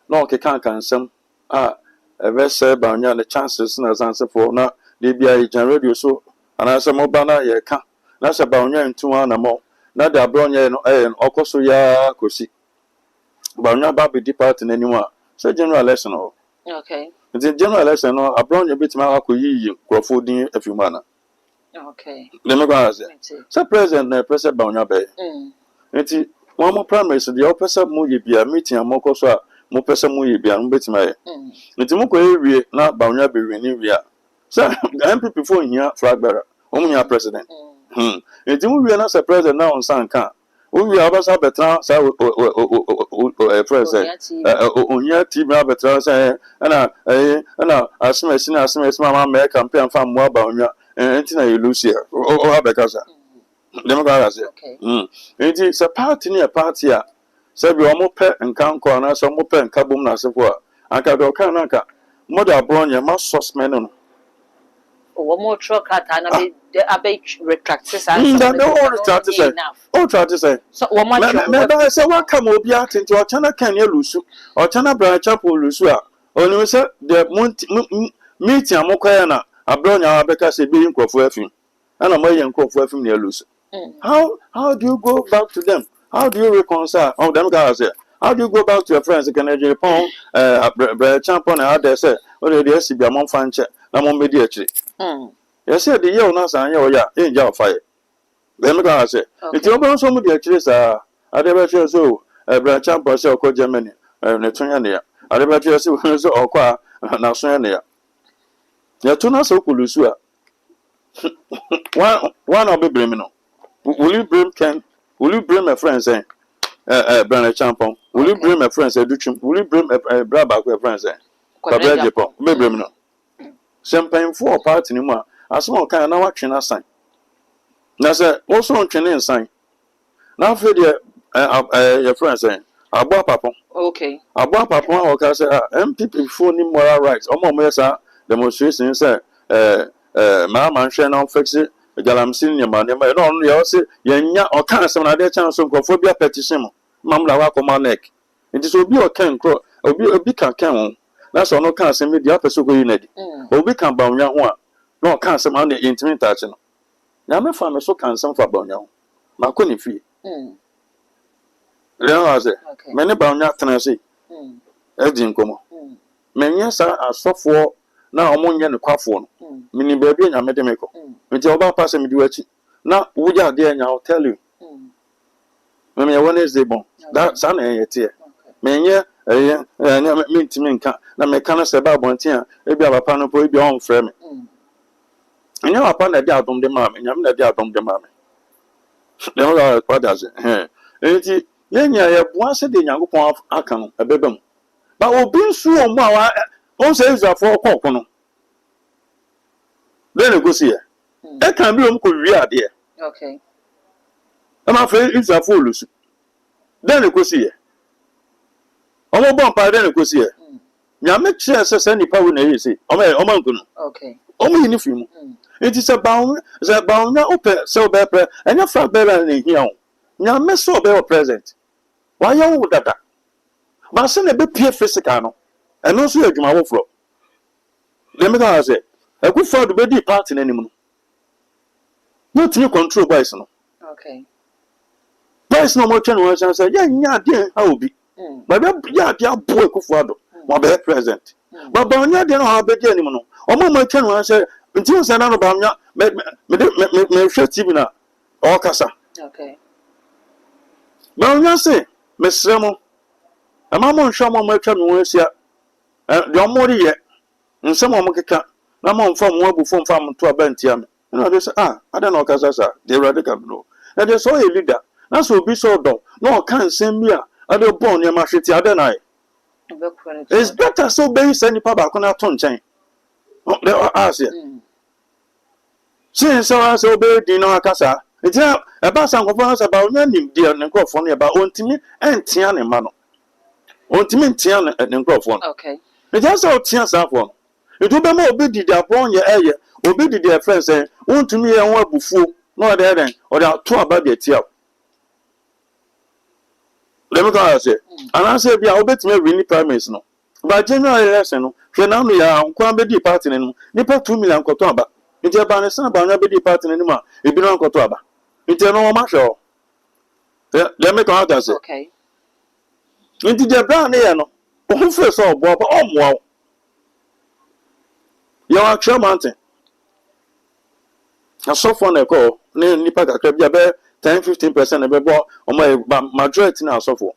na o kekan kansem a ebe se bawunya the chances na sanse for na de bia yi jan radio so ana se mo ba na ye ka na se bawunya ntu na mo na de abronye no okoso ya kosi bawunya ba be department anymore a se general election no okay the general election no abronye bitima akoyi krofo din afimana okay le me gwa se president na president bawunya be nti one more primaries the opposite mu ye bia meeting amoko so a mo pese mu ye bia no betima ye nti mo ko ewie na bawunya be wi ni wi a so MPP for hia flag bearer omunya president nti mo wi na se president na on sanka o wi abasa betra sa president onya team na betra sa na asema ma me campaign fa mo bawunya nti na ye lucia o abekasa democracy enti se party ni a party a se bi o mo pe nkan ko na so mo pe nka bom na sefo a aka do kan na ka mo da bronye ma suspend no wo mo truck ata na be abe retract say that no retract say o try to say so wo ma me ba say wa kam obi atenti o chana kan ye lusu o chana branch up lusu a oni say the meeting amokoya na abronya abeka say bi nkofo afim ana mo ye nkofo afim na lusu. How do you go back to them? How do you reconcile? Oh, them guys say, how do you go back to your friends? Can you pon champion and others say, oh, they see be among fan check, na mo media chi. You say the year na san year ya, in jail fire. Them guys say, if you want some media chi sa, I never say so. Champion say ko Germany, ne tunya ne ya. I never say so okwa na so ne ya ya to na so kulusu a one of be me no will you bring my friends saying Brand Champon will you bring my friends Duchum will you bring braba ko friends Babra Japan be bring no champagne for party ni mu a asmo kan na watwe na san na say also on twene nsan na fe de your friends saying abo papa Okay. Abo papa o ka say MPP for ni moral rights omo yesa demonstration say ma hwe na fix galamsin ni ma no no ya say yenya o kan asem na de chance nkofo bia petition mo mamla wa koma neck nti so obi o kan kro obi kan ho na so no kan asem media person ko yinadi obi kan ba onwa ho a no kan asem na intimate touch no na me fa me so kan asem fa ba onwa ho ma ko ni fi le ha say me ne ba onwa tena say ejin komo me nya sa asofo na omonye ne kwafo no mini baby nya me de me ko nti oba pass me di wachi na wuja de nya I'll tell you me Wednesday bon that sa na yete me nye me ntimi nka na me kana se ba bonten a e bia papa no po e bia on frɛ me nya papa na dia adom de ma me nya me na dia adom de ma me le ho kwa da ze nti yenya ye boa se de Nyankopɔn aka no ebebam ba obi nsu o mu a on se Israel ko no then go see e kan bi o mu ko wi ade Okay. ama fe Israel fo lusu then go see omo bon pa then go see nya me kire se nipa we na yi se omo nko no Okay. omo yi ni fi mu enti se ba nya ope se obe pre enya fra bela na hia o nya me so obe o present wa ya wo dada ba se na be pie physical no eno so adwuma wo fro le me ka say e ku for do be di party na nim no no timi control boys no Okay. boys no mo twa no wan say ya nya de ha obi ba be ya de abo e ku for do mo be present ba ba nya de no ha be di anim no o mo twa no wan say nti say na no ba nya me hwe TV na o kasa Okay. ba nya say me sre mo ama mo nhwa mo twa no wan sia de o mo ri ye nsem o mo keka na mo mfa mo abu fo mfa mo to abantia me na they say I don't know kasa sa they radical no na they so a leader na so obi so do na o kan nsem bi a ade born ne ma hweti ade na it's better so be say nipa ba ko na to nchen they ask you since so be di na kasa enti e ba san ko fa sa ba onya nim di ne ko fo ne ba ontimi entia ne ma no ontimi entia ne ko fo no Okay. enti so tia sa fo no enti be ma obi di da bon ye eye obi di their friends say ontimi ye ho abufuo no dey den or dey to aba dey tia let me go say and I say bia obetime win primaries no ba January election no hwe na no ya nkwa be di party ne no nipa 2 million kwoto aba nti aba ne san ba na be di party ne ma ebi no kwoto aba nti no ma hwe let me go say Okay. nti je bra ne ye no o hu fe so obo ba o moa ya wa twa mountain asofo na ko ne nipa kakra bia be 10-15% na be bo o majority na asofo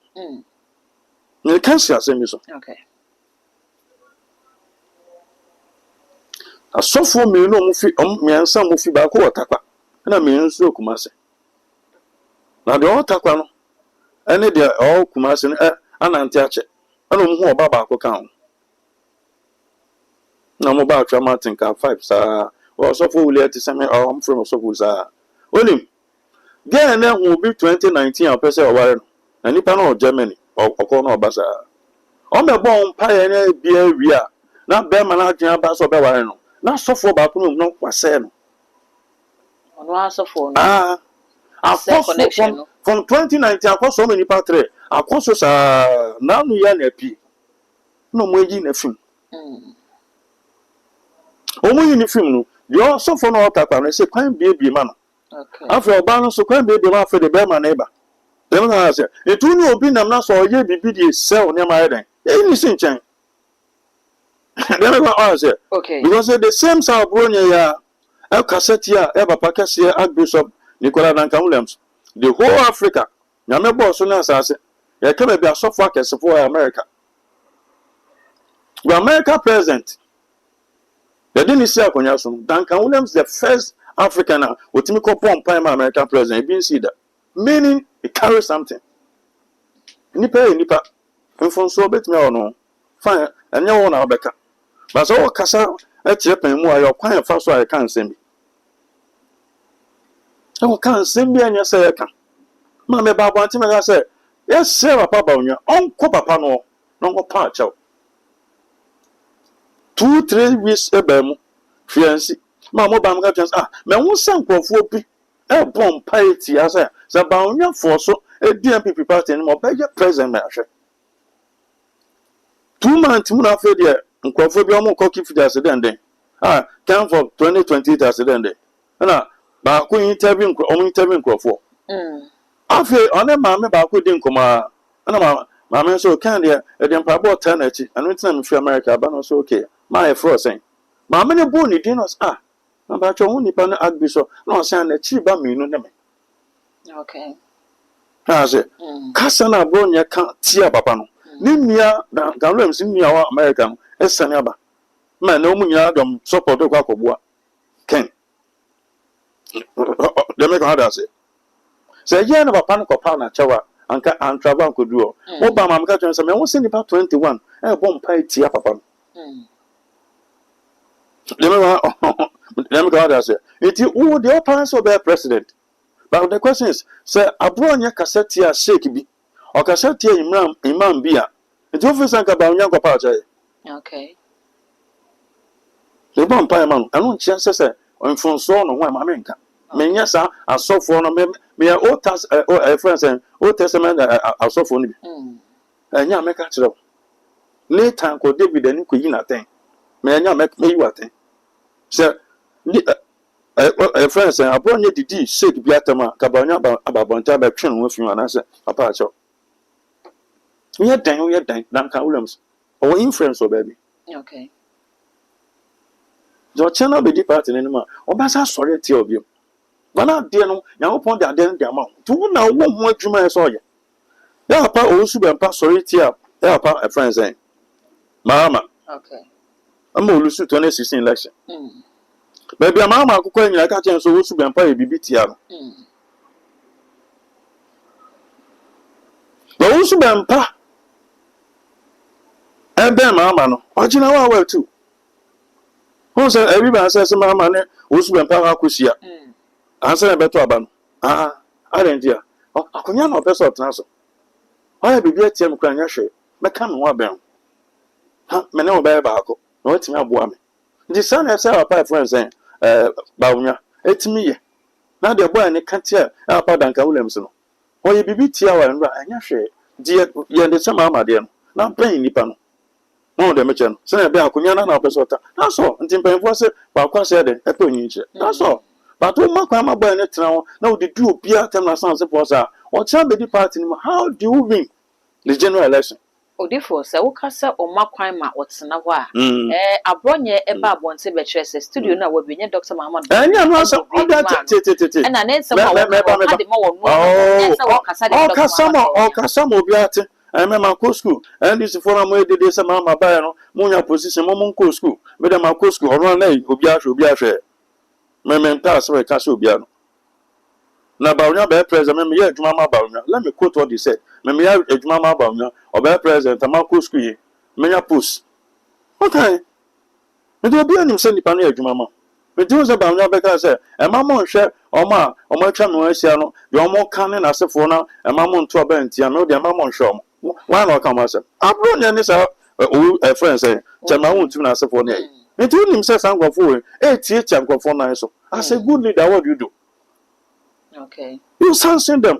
ne kan sia asemi so Okay. asofo me no mu fi miansa mu fi ba ko watakwa na me nso kumase na de watakwa no ene de o kumase no anante ache ana mu ho oba ba ko kan na mo ba twa Martin ka 5 sa o asofo wuli ati same o am from asofo sa onim ge na hu bi 2019 a pese o ware no na nipa no Germany okọ na obasa o me bon pa ye na bia wi a na be ma na adwen aba so be ware no na sofo ba ko no kwase no Ono asofo no. from 2019 akoso so many pa 3 akoso sa na no ya na pi no mo yi na film o mo yi ni film no yo sofo no otakwa no se kwan bie ma no Okay. after oba no so kwan bie ma after the be ma na iba dem na say etu ni obi nam na so ye bibi di sell ne ma eden e ni sin chen dem na say Okay. because the same sa bronya ya e cassette ya e papa kase Archbishop Nicolas Duncan Williams the whole Africa nyame boss na asase ya ke be asofo akesefo America America president. They didn't see Akonya so. Duncan Williams the first African with me call prime American president. You didn't see that. Meaning it carries something. Nipa. Info so bet me or no. Fine, and you want our Becca. But so Cassa at Japan, more your quiet first, so I can't send me. I can't send me and you say I can. Mamma Baba, I said, yes, Sarah Papa, Uncle Papa, no patch out. 2-3 weeks ebem fiancé ma mo ba mo ka chance me won san krofo bi e bom piety asa za ba onya for so e DMPP party ni mo be je president na hwe 2 months mu na fe de krofo bi o mo ko keep the accident den time for 2020 accident den na ba ko interview krofo afi one ma me ba ko din koma na ma me so kan de e dem pa bo tan achi anu tina me fi America ba no so okay my frozen. Mamma Bonnie dinos about your only pan adbiso, no san a cheap by me no name. Okay. Has it? Cassana Bonia can't tia papano. Nimia, Galrams in your American, Essanaba. Man, no munyadum, support of Quacoboa. Ken. The make how does it? Say, yen of a panic pana chawa, and travel could do. Obama catching some, I was in about 21, and a bomb pay tia papa. Let me go out as it. It is all the parents of their president. But the question is, say, Abronia Cassetia shake be, or Cassetia Imam Bia. It's often like about young Pacha. Okay. The bomb pieman, I don't chance on phone son or one Mamenka. Menyasa, I saw for me, old task, a friend and Old Testament, I saw for me. And ya make a late time could David and Queen thing. May I make me what thing? Sir, a friend said, I brought you the D, shake Biatama, Cabana, about Bontaba, with you and answer, Apacho. We are done, Duncan Williams, or influence, or baby. Okay. Your channel be departed anymore, or Bassa sorry to you. But not dear, no, now upon the identity amount. To now, one more Juma saw you. There are part also be a pass sorry to there are part a friend saying, Mama. Okay. I'm going to lose 2016 election. Baby, I'm going to go and catch you so to be a BBTR. But also, Bampa and Ben Mamma, what you know, well, too. Who said everybody says, Mamma, who's been Paracusia? Answer a better ban. I didn't hear. I couldn't have a person of transfer. I be a Tim Cranash, but come one bell. Meno Babaco. What's my boy? The son has our five friends saying, Baunia, it's me. Now the boy and the can't tell about Duncan Williamson. Or you be Tiawa and Rashe, dear, you're the same mamma, dear. Not playing Nippon. No, the merchant, Senator Bacunia, no pesota. That's all. Until Pen was it, Baca said, a pony. That's all. But when my grandma boy net now, no, the two Pia Sons of Posa, or somebody party, how do you win the general election? Odifo se wo kasa o makwan ma wotsena ho a abronye eba bonte be chese studio na wo benye Dr. Muhammad enya no so o da tete na nense ma wo ade ma wo no nense wo kasa de o kasa mo biate me ma ko school and this for am we dey say mama ba no mo nya position mo ko school me dem ma ko school o na obi ahwe me mental so we kasa obi ano na Baunia be president me ye adwuma ma Baunia let me quote what he said me ye adwuma ma Baunia o be president amako school ye me nya post okay me do obi anim se nipa na adwuma ma me do se Baunia be ka say e ma mo hwe o ma atwa no asia no de o mo kan na asefo na e ma mo nto ba ntia me de ma mo hwe o why no come say abronya ni sa o friend say chama won tu na asefo na e me do nim se sankofo we e tie chankofo na so as a good leader what do you do? Okay. You sanction them.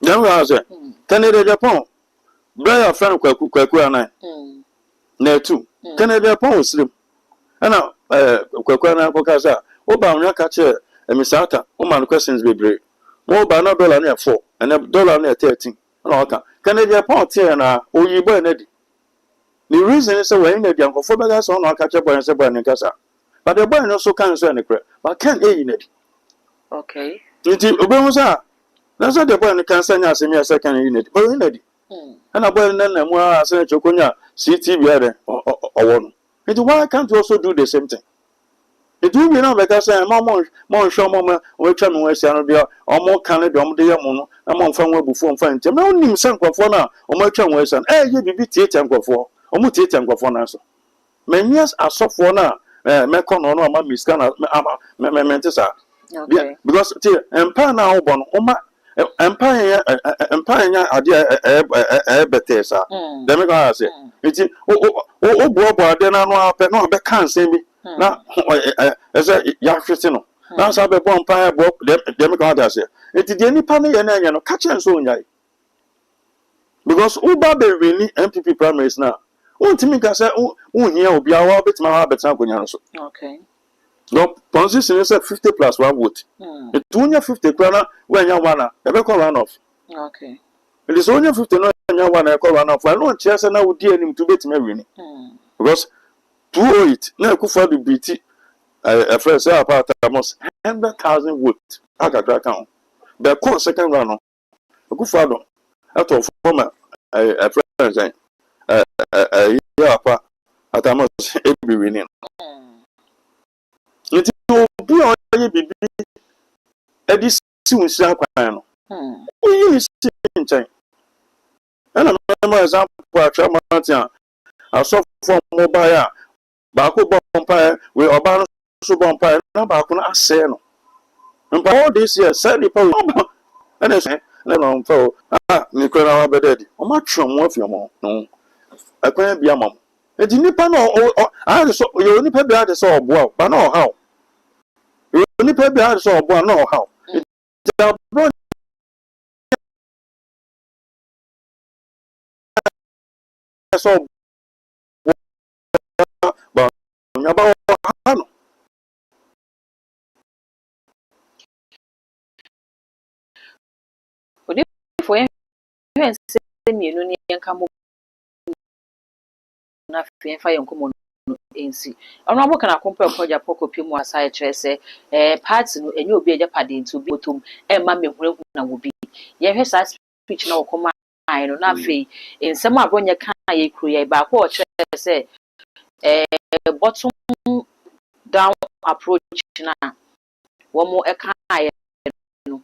Then we answer. Canada Japan. Brother friend Kwaku and I. Two. Canada Japan slim. And now Kwaku and I Pokaza. Oba on your catcher and Misata. Oman questions be brave. More by no dollar near 4 and $1 near 13. No, Canada Japan tear and you boy Neddy. The reason is when in the young for beggars on our catcher boy and Sabah and Casa. But the boy also can't say any crap. But can't aid in it. Okay. Nti obehusa. That's what the boy can send us in a second unit. But unity. And I boy then more as a choconia, CTV or one. Why can't you also do the same thing? It will be now because I am more show moment, which I'm West Arabia, or more Canada, Mono, among from before find him. No name sank for now, or much on West and you be theatre and go for, or mutate and go for answer. Many years are soft for now, Mecon or no, Miss Cana, Mentesa. Because Empire now, born, Empire, idea, Betesa. Democrat say, it's Bob, then I know I can't say me. Now, as a Yakritino. Now, Sabe Bompire, Bob, Democrat say, it is any panic and catch and so yay. Because Uba be really MPP primaries now. One to me can say, oh, here will be our bit my habits. Okay. No, position is a 50 plus 1 vote. It's only 50 krona when you wanna ever call run off. Okay. It is only 50 no when you wanna call run off. I know chess and I would deal him to bet me winning. Because 208 now could for the BT a first apart almost 100,000 votes. I got that count. The court second run on a good father out of former a friend a year apart at almost every winning. It will be on baby. This soon shall cry. We see in time. And I remember example for Tramartian. I saw from mobile Baku Bompire with Obama Subompire, no Bakuna Seno. And for all this year, said the power. And I say, let on for Nicola Bededi. How much more of your mom? No, I can't be a mom. And didn't know I saw you only pay the saw well, but no how. You only pay the saw well, no how. So, but about for you and send you no come na fifa yankomo nsi ono abo kana compare koja poko pimu aside trese parts no enye obi eja pade nti obi otom ma mehuru na obi ye hwe sa speech na okoma ai no na fe ensem abonye kan ye kru ye ba ko trese bottom down approach na wo mo kan ai no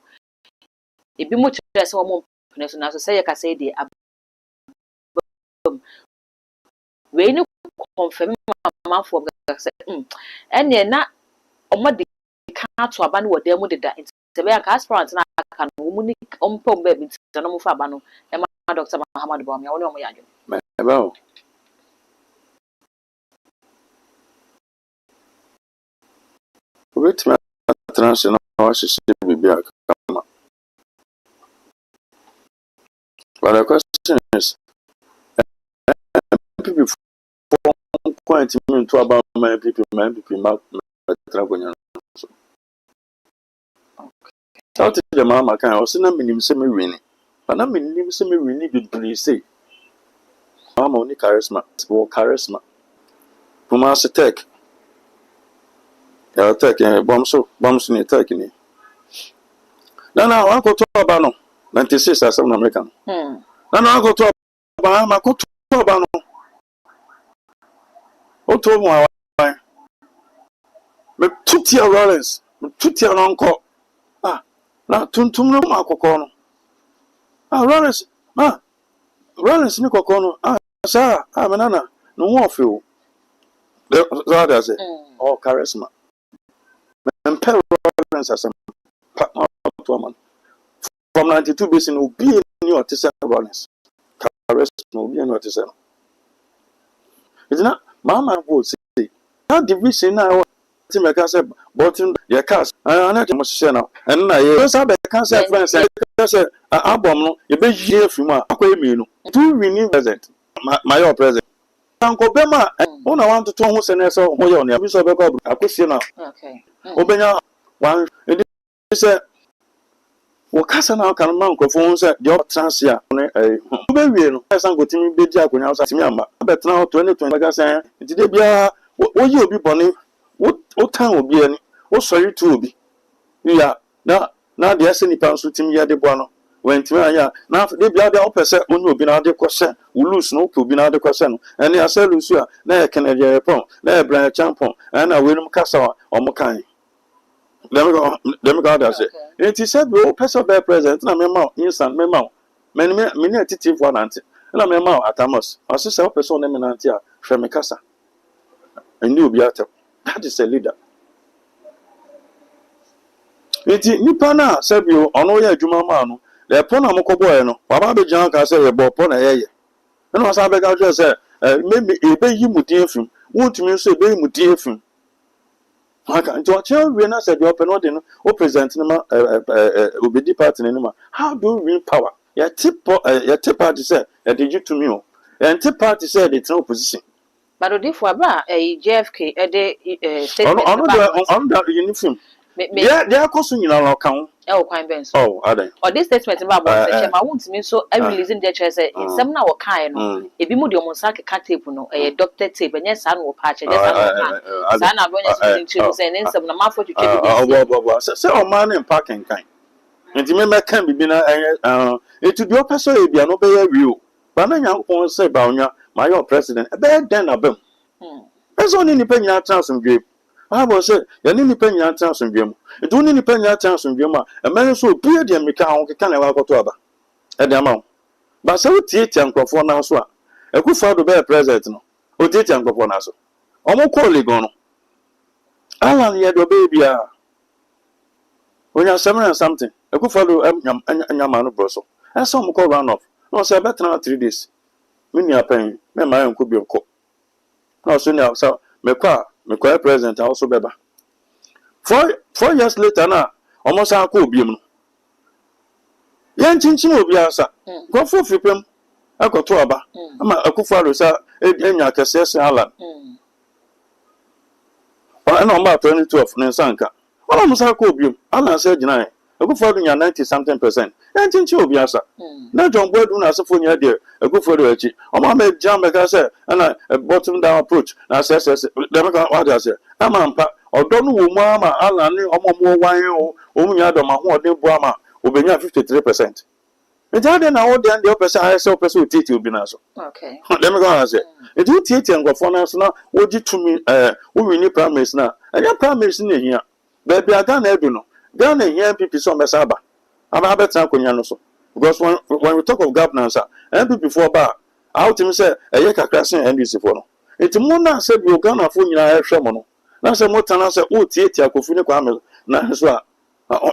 ebi mo trese wo mo pene so na so say ye ka say dey we ni confirm mama for say ene na omode ka to aba no wode mu deda nti be aka aspirant na aka no mu ni ompom ba bi nti no mu fa aba no e ma Dr. Muhammad Bawumia woni omo yajo Eba wait my international was bibi aka but the question is people quite mean to about my people ma tragonya so out the mama kan o se na minim se me wini but na minim se me wini be say mama oni charisma kuma se tech ya tech bombs ni tech ni na wa ko to ba no 96 as an American na wa ko to ba ma ko to ba no o to mo wa me tutia Rollins me tutia no nko na tuntum no makoko no Rollins ni kokko no sa menana no wo fe o that is it all charisma and Rollins as a man from 92 basin obi ni o te say Rollins charisma obi ni o te say it's not mama go say that division na ti me ka say bottom your cast na dem say na and na ye so be ka say friends say album no ye be yie fi mu akwa emi no two winning president my president anko be ma una want to ho se na so ho ye ona bi so be ko akosie na okay obenya one say wo kasa na kan man ko fo say the transia no be wie no san go timi be di akonya so timi amba be tena 2020 ka say ti de bia wo yi obi boni wo tan obi ani wo sori tu obi ya na de ase nipa nso tim ya de boa no went to ya. Now they be other person when you been out the question, who lose no could be out the question. And I said, Lucia, there can a pond, there Brian Champon, and I will Casa or Mokai. Let me go, that's it. And he said, well, person by president, and I'm a instant memo. Many attentive one auntie, and I'm a mouth at Amos. I see self person named Antia, Femicasa. And you be at that is a leader. Iti nipa na sebio ono ya adwuma ma no le pon na mokobo e no baba be jan ka se ye bo pon na ye no asa be ka se me ebe yi mudin afim wontumi so ebe yi mudin afim haka nti o che we na se bi open no de no o present no ma obedi party no ma how do we power ya tip party say e dey you to me o and tip party say dey try opposition but odifo aba JFK e dey statement on that uniform. Yeah, they are causing you know account. Oh, quite bench. Oh, are they? Or this statement about the I want to mean so I releasing the chair say in some now kind no. If you mudi omonsa ka tape no a doctor tape and yes san wo patch just san san abronya into say in some na mafo to check say o man in parking kind. Nti me can be na it to be person e bia no be ya wi o. Ba na nyankon say ba onya my your president e be den abem. Eso ni nipa nya transum dwe. I was say, you need to pay your chance and game. You don't need to pay your chance and game. A man so be the American can never go to other at the amount. But so teach and for now, so a good father be a president. No, or teach and for now. Almost colleague on Alan, you had a baby. When you're 7 and something, a good father and your man of Brussels. And some call run off. No, say better than 3 days. Mean your pain, my own could be a cook. No, so now, so me kwa president also beba 4 years later na almost akọ obiem no yan chinchin obi asa go for fipem akoto aba ama akufo arosa enya kese Alan na mba 2012 ne sanka wala musa akọ obiem Alan say gina akufo do nya 90 something percent yan chinchin obi asa na John Boydu na asefo nya de akufo do achi oma me jam be ka say na bottom down approach na say dem ka what dey say amampa odo no wo mu ama Alan ni omo wan o mu nya do ma ho odin bu ama obenya 53%. Nti ade na wo de ande opese ayese opese otiti obi na so okay dem ka say it you titi ngofo na so na wo gi tumi wo wini primaries na anya primaries na hia ba bia ga na edu no ga na hia MPP so mbesa aba betra konya no so because when we talk of governance MPP for ba out him say eye kakra sen NDC for no enti mo na say bi Ghana fo nyina ehwe mo no na say mo tana say o tieti akofu ne kwa me na so a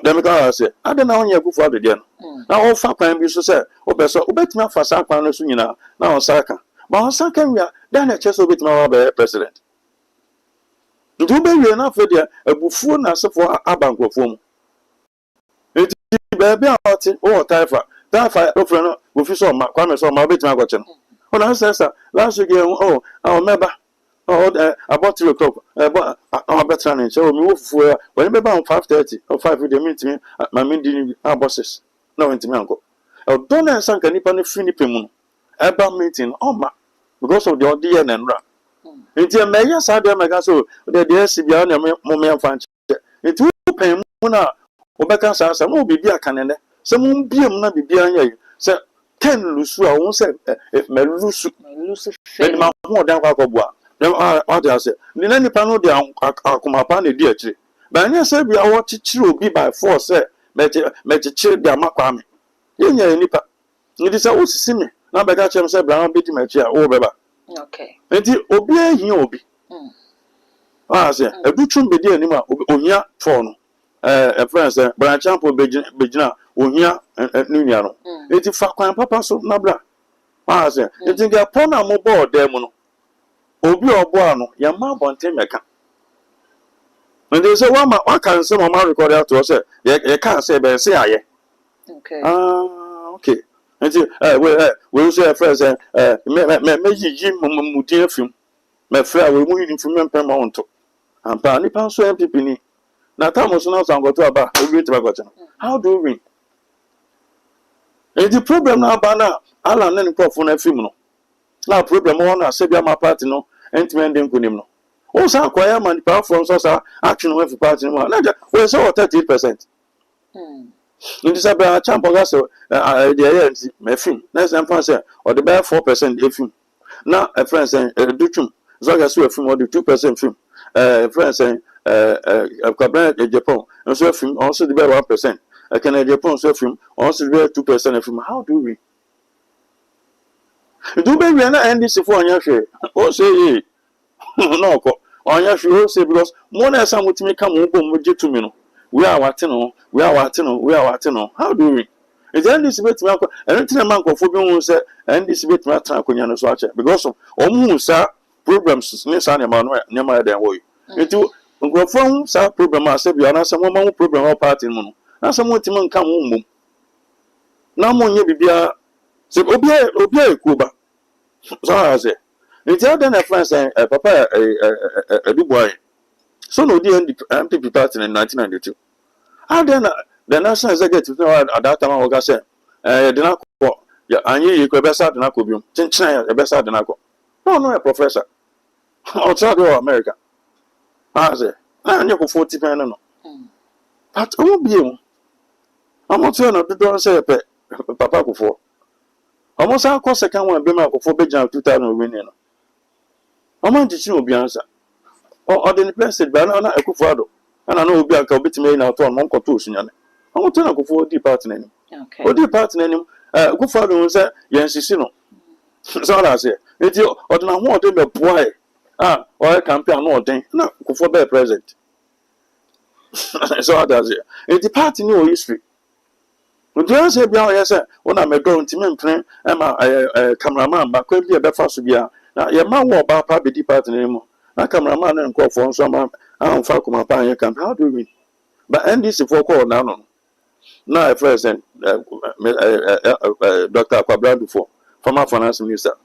dem ka say ade na onye akofu ade de no na o fa kwan bi so say o be so obetima fa sa kwan no so nyina na o saka ba o saka wi da na che so obetima wa be president ndu be wi na fe de abufuo na se fo abankofo mu enti baby out o taifa ofre no go fi so ma kwa me so ma obetima go che no o na say last week member about 3 o'clock better than so me wo fufu when be ba 5:30 or 5 the meet me my meeting bosses no went me anko don na sanka nipa no finipe mu eba meeting ma because of the odie na nra nti me ya sa de mega so the SBA na mo me amfa nche nti wo pen mu na obeka sa no bibi akanene se mo biem na bibi anya se ken lusu a won se me lusu fe ma ho dan kwa kobua what I say ni na nipa no de akomapa na di akire ba nya se bia wo chichire obi by force say me chichire de amakwa me yenya nipa ni se wo sisi me na be ka chem se bra be di ma chi a wo beba okay enti obi ehia obi say educhum be di anima ohia for no friends bra champo begina ohia nunia no enti fa kwan papa so na bra say enti ga pona mo board dem no obi obo ano ya ma bonte meka and they say wa can say mama record out to us ye can say be say aye okay okay and we say friends me yi mudin afim me fra we mu yin fim mpem ma wonto ampa ni pan so MPP ni na tamo so na sangoto aba obi tiba goche how do we win and the problem na ba na ala na ni profo na film no na problem won na se bia ma party no entmending kunim no o sa kwaya man power from so sa action with party no na we say 30%. In this about Champogas, the ANC, my film. Next time, or the bear 4% a film. Now, a friend saying, do chum, Zagas, a film or the 2% film. A friend saying, a cabinet Japan, and so film also the bear 1%. A Canadian Japan so film also the bear 2% of film. How do we? Do baby and end this for your share? Oh, say ye. No, on your share, say because more than some would make come home with you to me. We are watching on, we are watching on, we are watching on. How do we? Is there this bit and anything a man for being said, and this bit matter Kunyan watch because of almost programs, Miss Animal, near my damn way. Into phone, sir, program, I said, you are not some woman program or party moon. Now some women come home. Now, more you be a obey Cuba. So I say, it's out then a friend saying, Papa, a big boy. So no dear empty party in 1992. And then the national executive at that time I said, Denako, and you could best out Denako, Chinchina, a best out Denako. No, a professor. Outside of America. I say, I know 40 pen. But I won't be you. I'm not saying I don't say Papa before. Almost our course second one be my for Bejan 2000 winning. I'm on to be answer. Or the president, but I'm not a Kufado. And I know we'll be a bit made out on Monco Tusian. I want to go for deep partner. Okay. Or deep partner, Kufado was there, yes, you so I say, it's your ordinary more than a boy. Or a campaign or thing, no, for bear present. So I does it. It's the party new history. Would you say, yes, sir, when I'm a going to maintain, I'm a cameraman, but could be a breakfast to be a now your man will about probably deep partner anymore. Now cameraman and call for some. I don't fuck my pioneer camp. How do we? But NDC for call now. Now, a president, Dr. Aquabrand for former finance minister.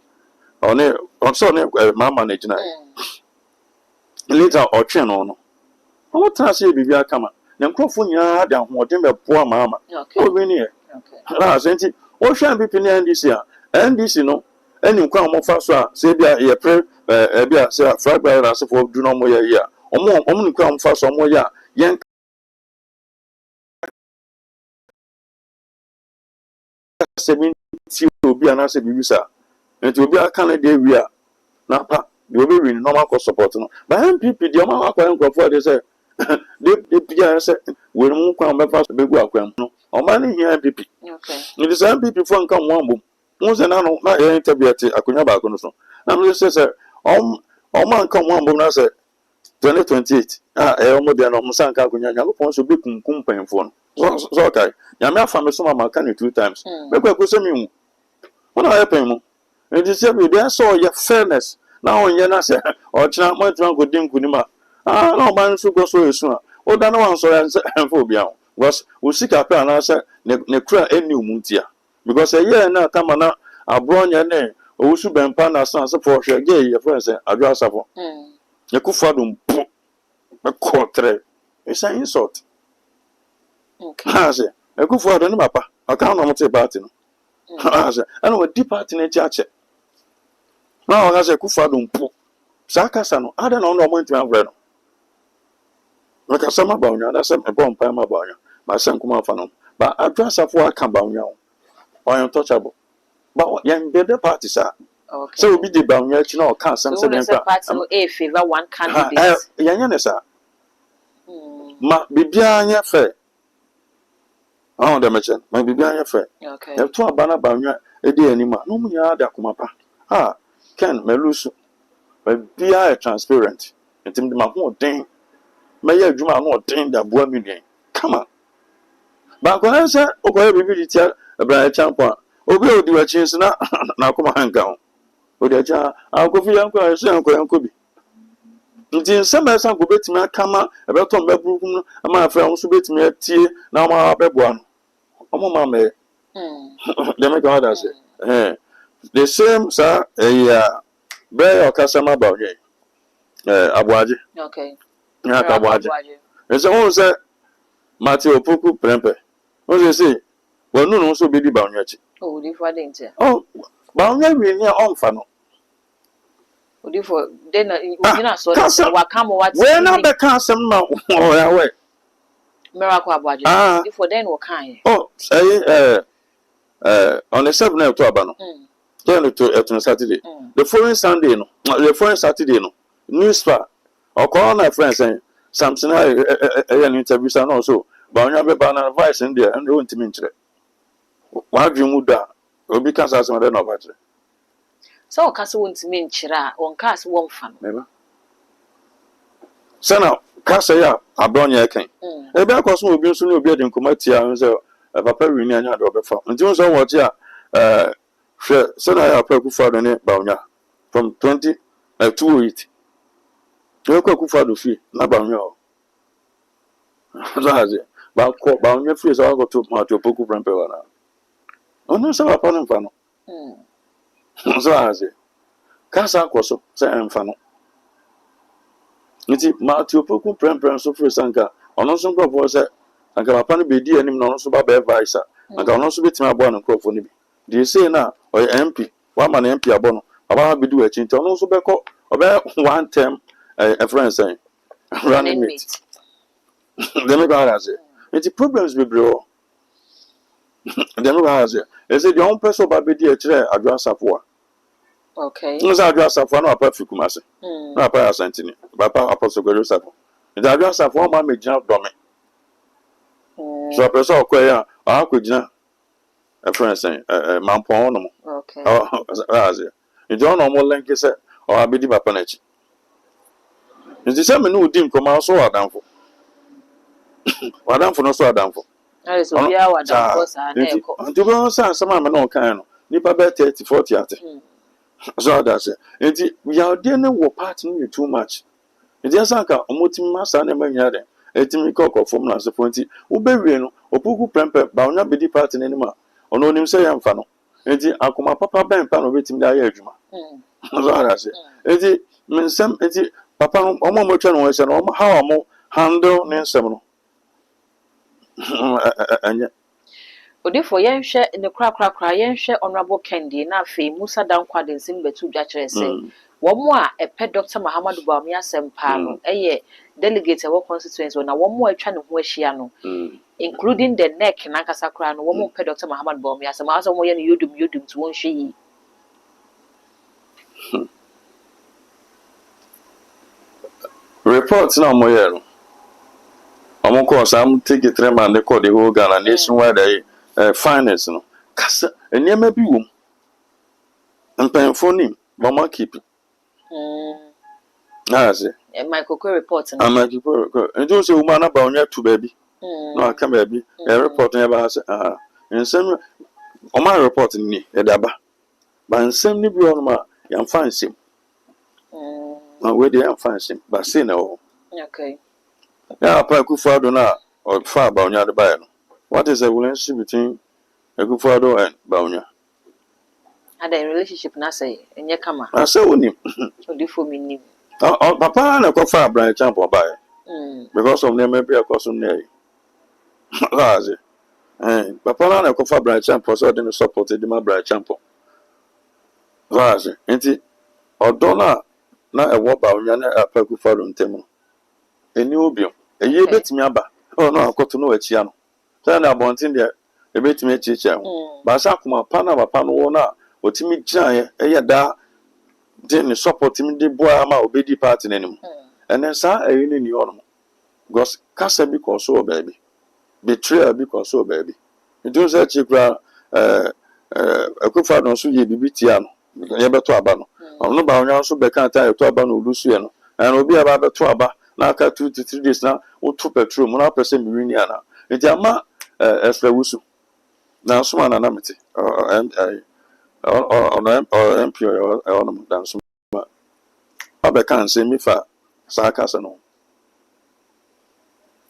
On so my manager. Later or chain on. I want to say, Bibia Kama. Then Crofonia down what them a poor mamma. Oh, we near. I sent it. What shall be penny NDC? NDC no. And you come off us, say, be a prayer, be a fried by us for do no more year. Or more, only come for some more year. Yank 70 will be an answer, Bisa. And to be a Canada, we are not the way normal cost support. But MPP, the amount of what they say, they said, we won't come back fast, big work. Or money here, MPP. It is MPP phone come one boom. Once and I know not interview at Akunyaba. I'm just saying, man come one boom, I said 2028. Almost there, no Musanka Kunya, wants to be company phone. So, okay. Yamia family some of 2 times. Maybe I could send me. What I happen? It is every day, so your fairness. Now, when you're not saying, or China, my drunk with Dim Kunima. No man should go so soon. Oh, that no one so and phobia. Was we seek a plan, I said, Necra any muntia. Because a year now, come on, a brown your name, or we should be pana sons for your gay, your friends, a grass of a kufadum, a quarter. It's an insult. I say, a good for the papa. I can't not say party. I say, I know a deep party in a church. Now I say, Kufadum, Sakasano, I don't know no one to have read. Like a summer bound, that's a bomb pama bound, my son come off on. But I dress up for a cambound now. Or untouchable. But young better parties are. So be the bound, you know, can't some a favor one candidate. Yannis are. Ma Bibia fair. Oh, the merchant, my Bibia fair. Okay. Have 2 banner bound, a day anymore. No, me are the Kumapa. Ken Melusu. But be I transparent. And Tim the Mahmoud ding. May you not ding the boy million. Come on. But when I say, okay, we tell a bright champion. Okay, do a chance now. Now come on, go. With a child, I'll go for your uncle and say, Uncle be. Until somebody go bet me a camera about Tom Bedroom, and my friends who bet me a tea. Now my bedroom. Oh, mamma. Let me go out as it. The same, sir, a bear or customer about ye. Abuaji. Okay. Yeah, Abuaji. And so on, sir, Matthew Puku Prempe. What do you say? Well, no, also be the bounty. Oh, if I didn't. Oh, bounty, we near on funnel. For then, you know, so what come what? We're not the custom now. Miracle Abuaji. Ah. Before then, what kind? Oh, say, on the 7th of October, turn to Saturday. The following Sunday, no, the following Saturday, no, newspaper, or call my friend saying, Samson, an interview, and also, but I have a advice in there, and they want to mention it. Why do you move that? Will be cancer, some other no. So, Castle wants to mean Chira, on cast one fan. Never. So now, Cassia, I brought you a king. A bear costume will be soon will be in Comatia and so a papa reunion of the farm. And Jones on what ya, so I have a for the name Baunia from 20 to 8. You could for the fee, not Baunio. But Baunia fees all go to Marto Poku Brampelana. Oh, no, so upon him, Fano. So as it. Casa Cosso, say I'm Fano. Nti Matthew Poku prem so free sanka ono so nkofo se anka papa no be di anim no so ba be advisor anka ono so betima abo no nkofo ni bi dey say na o MP wa ma na MP abo no aba be du achi nti ono so be ko obe one term a friend say running mate dem go has it nti problems be bro dem go has it e say the one person ba be di a kire adwa safo. Okay. No, I just have one up at Fukumasi. No, I pass Antony. Papa Apostle Gorosapo. And I just have one man jump domin. So I press all queer. I could not a friend saying, Mampono. Okay. Oh, as you don't know more like you said, or I be the Bapanechi. It's the same new dim come out so I down for. What down for no so down for. That is what we are down for. And to go on, some man no kind. Nipa bet 30, 40 at it. So that's it. We are dealing with partnering you too much. It is like a motive master and a man. It me cock of formula as a pointy. Uberiano, or Puku Premper, but not be the party anymore. Or no name say I'm fan. It is Akuma Papa Ben Pan of it in the Ayajuma. So that's it. It is means some, it is Papa, or more channel, and how more handle Nansamon. And yet. Therefore, yen share in the crack, yen share honorable Kendi, na fe Musa down quadrants in Betu Jachere say. One more a pet Dr. Muhammad Bamia Sempano, delegate our constituency, when a one more channel Weshiano, including the neck and Ankasakra, and one more pet Dr. Muhammad Bamia, some other way you do to one she. Reports now, Moyero. I'm course, I'm taking 3 man, they call the whole Ghana nationwide. Finance no kasa enema bi wom mpanfo nim mama keep say Michael Ko report no Michael Ko and you say woman na ba onwa tu baby no aka baby report na ba say nsem o ma report ni e da ba nsem ni bi on ma yam fansem we dey yam fansem ba say na o okay ya pa ku fado na o fa ba onwa de ba no. What is the relationship between a good father and Baunia? Had a relationship, Nasa, and Yakama. I say, only for me. Papa and a coffee branch champ or buy because of them, maybe a custom day. Papa and a coffee branch champ for certain supported my branch champ. Razi, ain't it? Or Donna, not a walk Baunia, a perku father in Temo. A new bill, a year bet me about. Oh, no, I've got to know a chiano. Then I want in there a bit me teacher. But Sakuma Pana Panona, what me giant, a da, then support him the boy ama obedi party anymore. And then sa a union yon. Because Cassa because so baby. Betrayal because so baby. It was a cheap a good father so ye be bitiano. Never to Abano. I'm not bound also become tired to Abano Luciano. And will be about to Abba. Now 2 to 3 days now, or 2 petrol, 1% Miriana. It's a ma Esrawusu. Now, someone anonymity or MP or dance. I can't say me for sarcasm.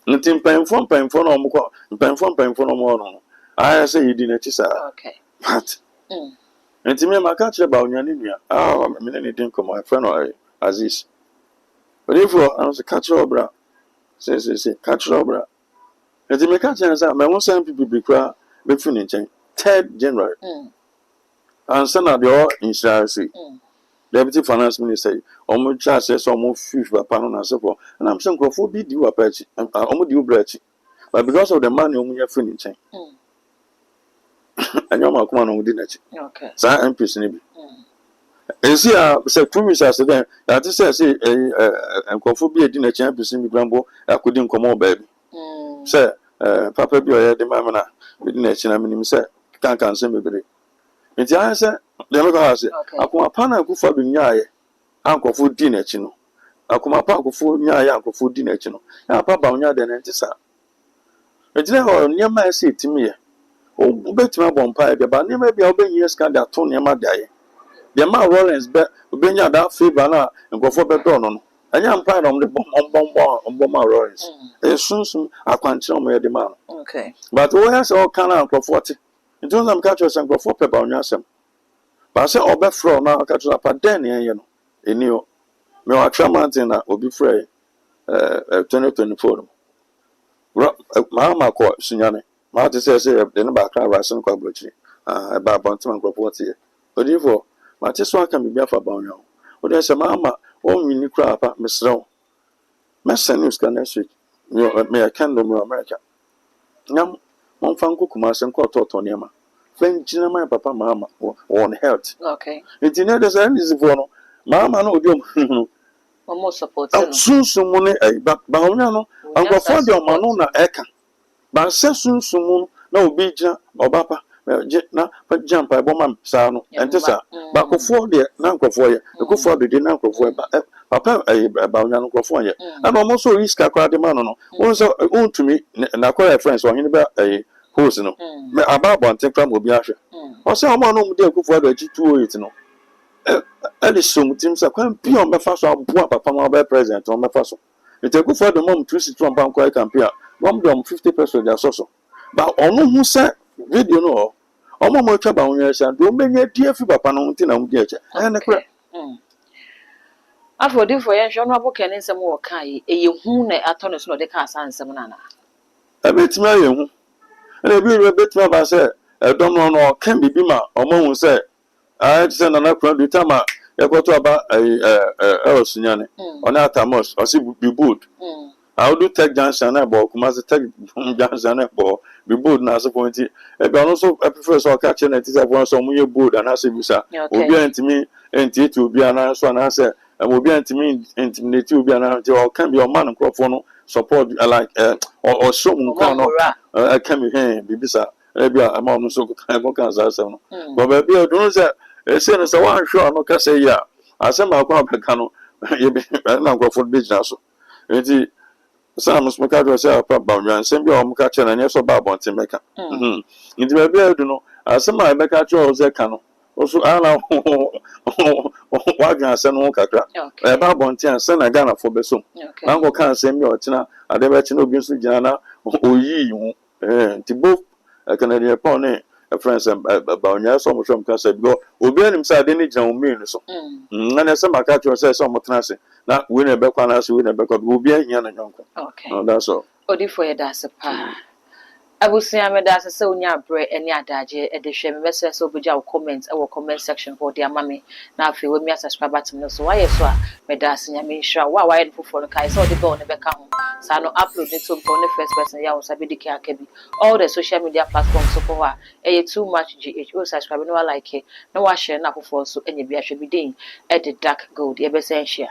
Nothing painful no more. Painful no more. I say you didn't say. Okay. But, and to me, my catch about your name. I mean, anything come my friend or Aziz. But if I was a catch over, say, catch over. And the mechanics are my one same people be cry, be finishing 3rd January. And send out the insurance. Deputy Finance Minister, almost charges almost 5 pounds and so forth. And I'm saying, go for be due a patch, and almost due breach. but because of the money omunya free nchen anyo ma kuma no wudi na chi Okay. sa MPs ni bi esi a se 2 weeks as then that is say enkofo bi edi na chi MPs ni grambo akodi nkomo ba bi say papa bi oye de mama na edi na chi na minim say kan se bebere nti an say de me ka say akuma pa na akufa do nyaaye ankofo di na chi no akuma pa akofo nyaaye ankofo di na chi no ya pa ba onya de na nti sa ejina ho nyema ese timi ye o betima bompa e ba nyema bia obenyi eska da to nyema daye de ma Rollins be obenya da favor na nkofo be do no no anya mpa na omde bom ma Rollins e sunsun akwanche o me de ma Okay. but o ya se o kana nkofo ti nti na mka cho se nkofo pe ba onya asem ba se obe fro na ka cho pa den ye no eni o me wa twa mountain na obi frɛ 2024 ma ko sunyane ma te say de no ba kra rasen kwa brochi ba bontima nkofo ti odi for ma te so aka me bia fa ba onyo o de se ma o nwini kra pa mesrew mesen news ka next week me kan no me America nyam mon fan ko kuma sen ko to ne ma fen jina my papa mama on health Okay. it ne de say is for no mama no odi o More support no. sunsun ne ba onyo no nkofo de o ma no na eka ba se sunsun mu na obi jina obapa na jump I bomb sa no ente sa ba kofo de na nkofo ye kofo de na nkofo ba papa ba onya nkofo ye na mo so risk akwa de ma no won so untumi na kwa friends o hin ba host no me aba bonten kram obi ahwe o se o ma no mu de kofo de 208 no ele so mutim sa kwa pion be fa so abo papa ma ba president o me fa so ite kofo de mom 262 ban kwa campaign mom de 50% ya so ba onu hu se video no omo mo twa ba won sha do menye die fi papa no nti na mu die cha ne kra Afodi for yen hwe no aboka ne nsem wo kai eye hu na ato ne so no de ka asa nsem na na abetima ye hu na bi re betima ba se edom no no kan bibi ma omo hu se a se na na kra du tama ekoto aba osunyane ona atamos osi bi boot I do tech junction na bo kuma se tech junction na bo be bold na so point e be also prefer so catch na ti se for so mu ye bold na se bisa obi antimi enti ti obi ana so na se obi antimi intimidate obi ana ti o can be o man crofo no support like or show mu kan no can be be bisa e bi ama no so kan za se no but be o do se e se no se wan show no ka se ya asem akwa beka no ye be na crofo be jina so enti Sam smoker do say apa ba nwan sem bi o mka che na nye so ba bonte meka nti ba bi edu no asem a meka che o ze ka no oso ala wa gan asem no kakra e ba bonte asem na Ghana fo beso na ngo kan asem bi o tina ade ba chi na obi nso gina na oyi hu nti bo Canadian pon ne friends ba onya so mo shom kan say go obi anim say ade ni gina o mi so na na asem aka che o say so mo tena se na we na be kwa na so we na be kwa obi ahia na nyonko okay that's all odi for that's pa abusia me that's say onya bre eni adaje e de hwe me message so obuja comment e wo comment section for dia mame na afi we mi subscribe button no so why so a me that's nya me hwa wa why for no kai so odi be on be ka ho sa no upload it to on the first person ya wo sabi dike akabi all the social media platforms so for e too much gh o subscribe no like e na wa share na for so enye bi ahwe bi den e the dark gold e be say share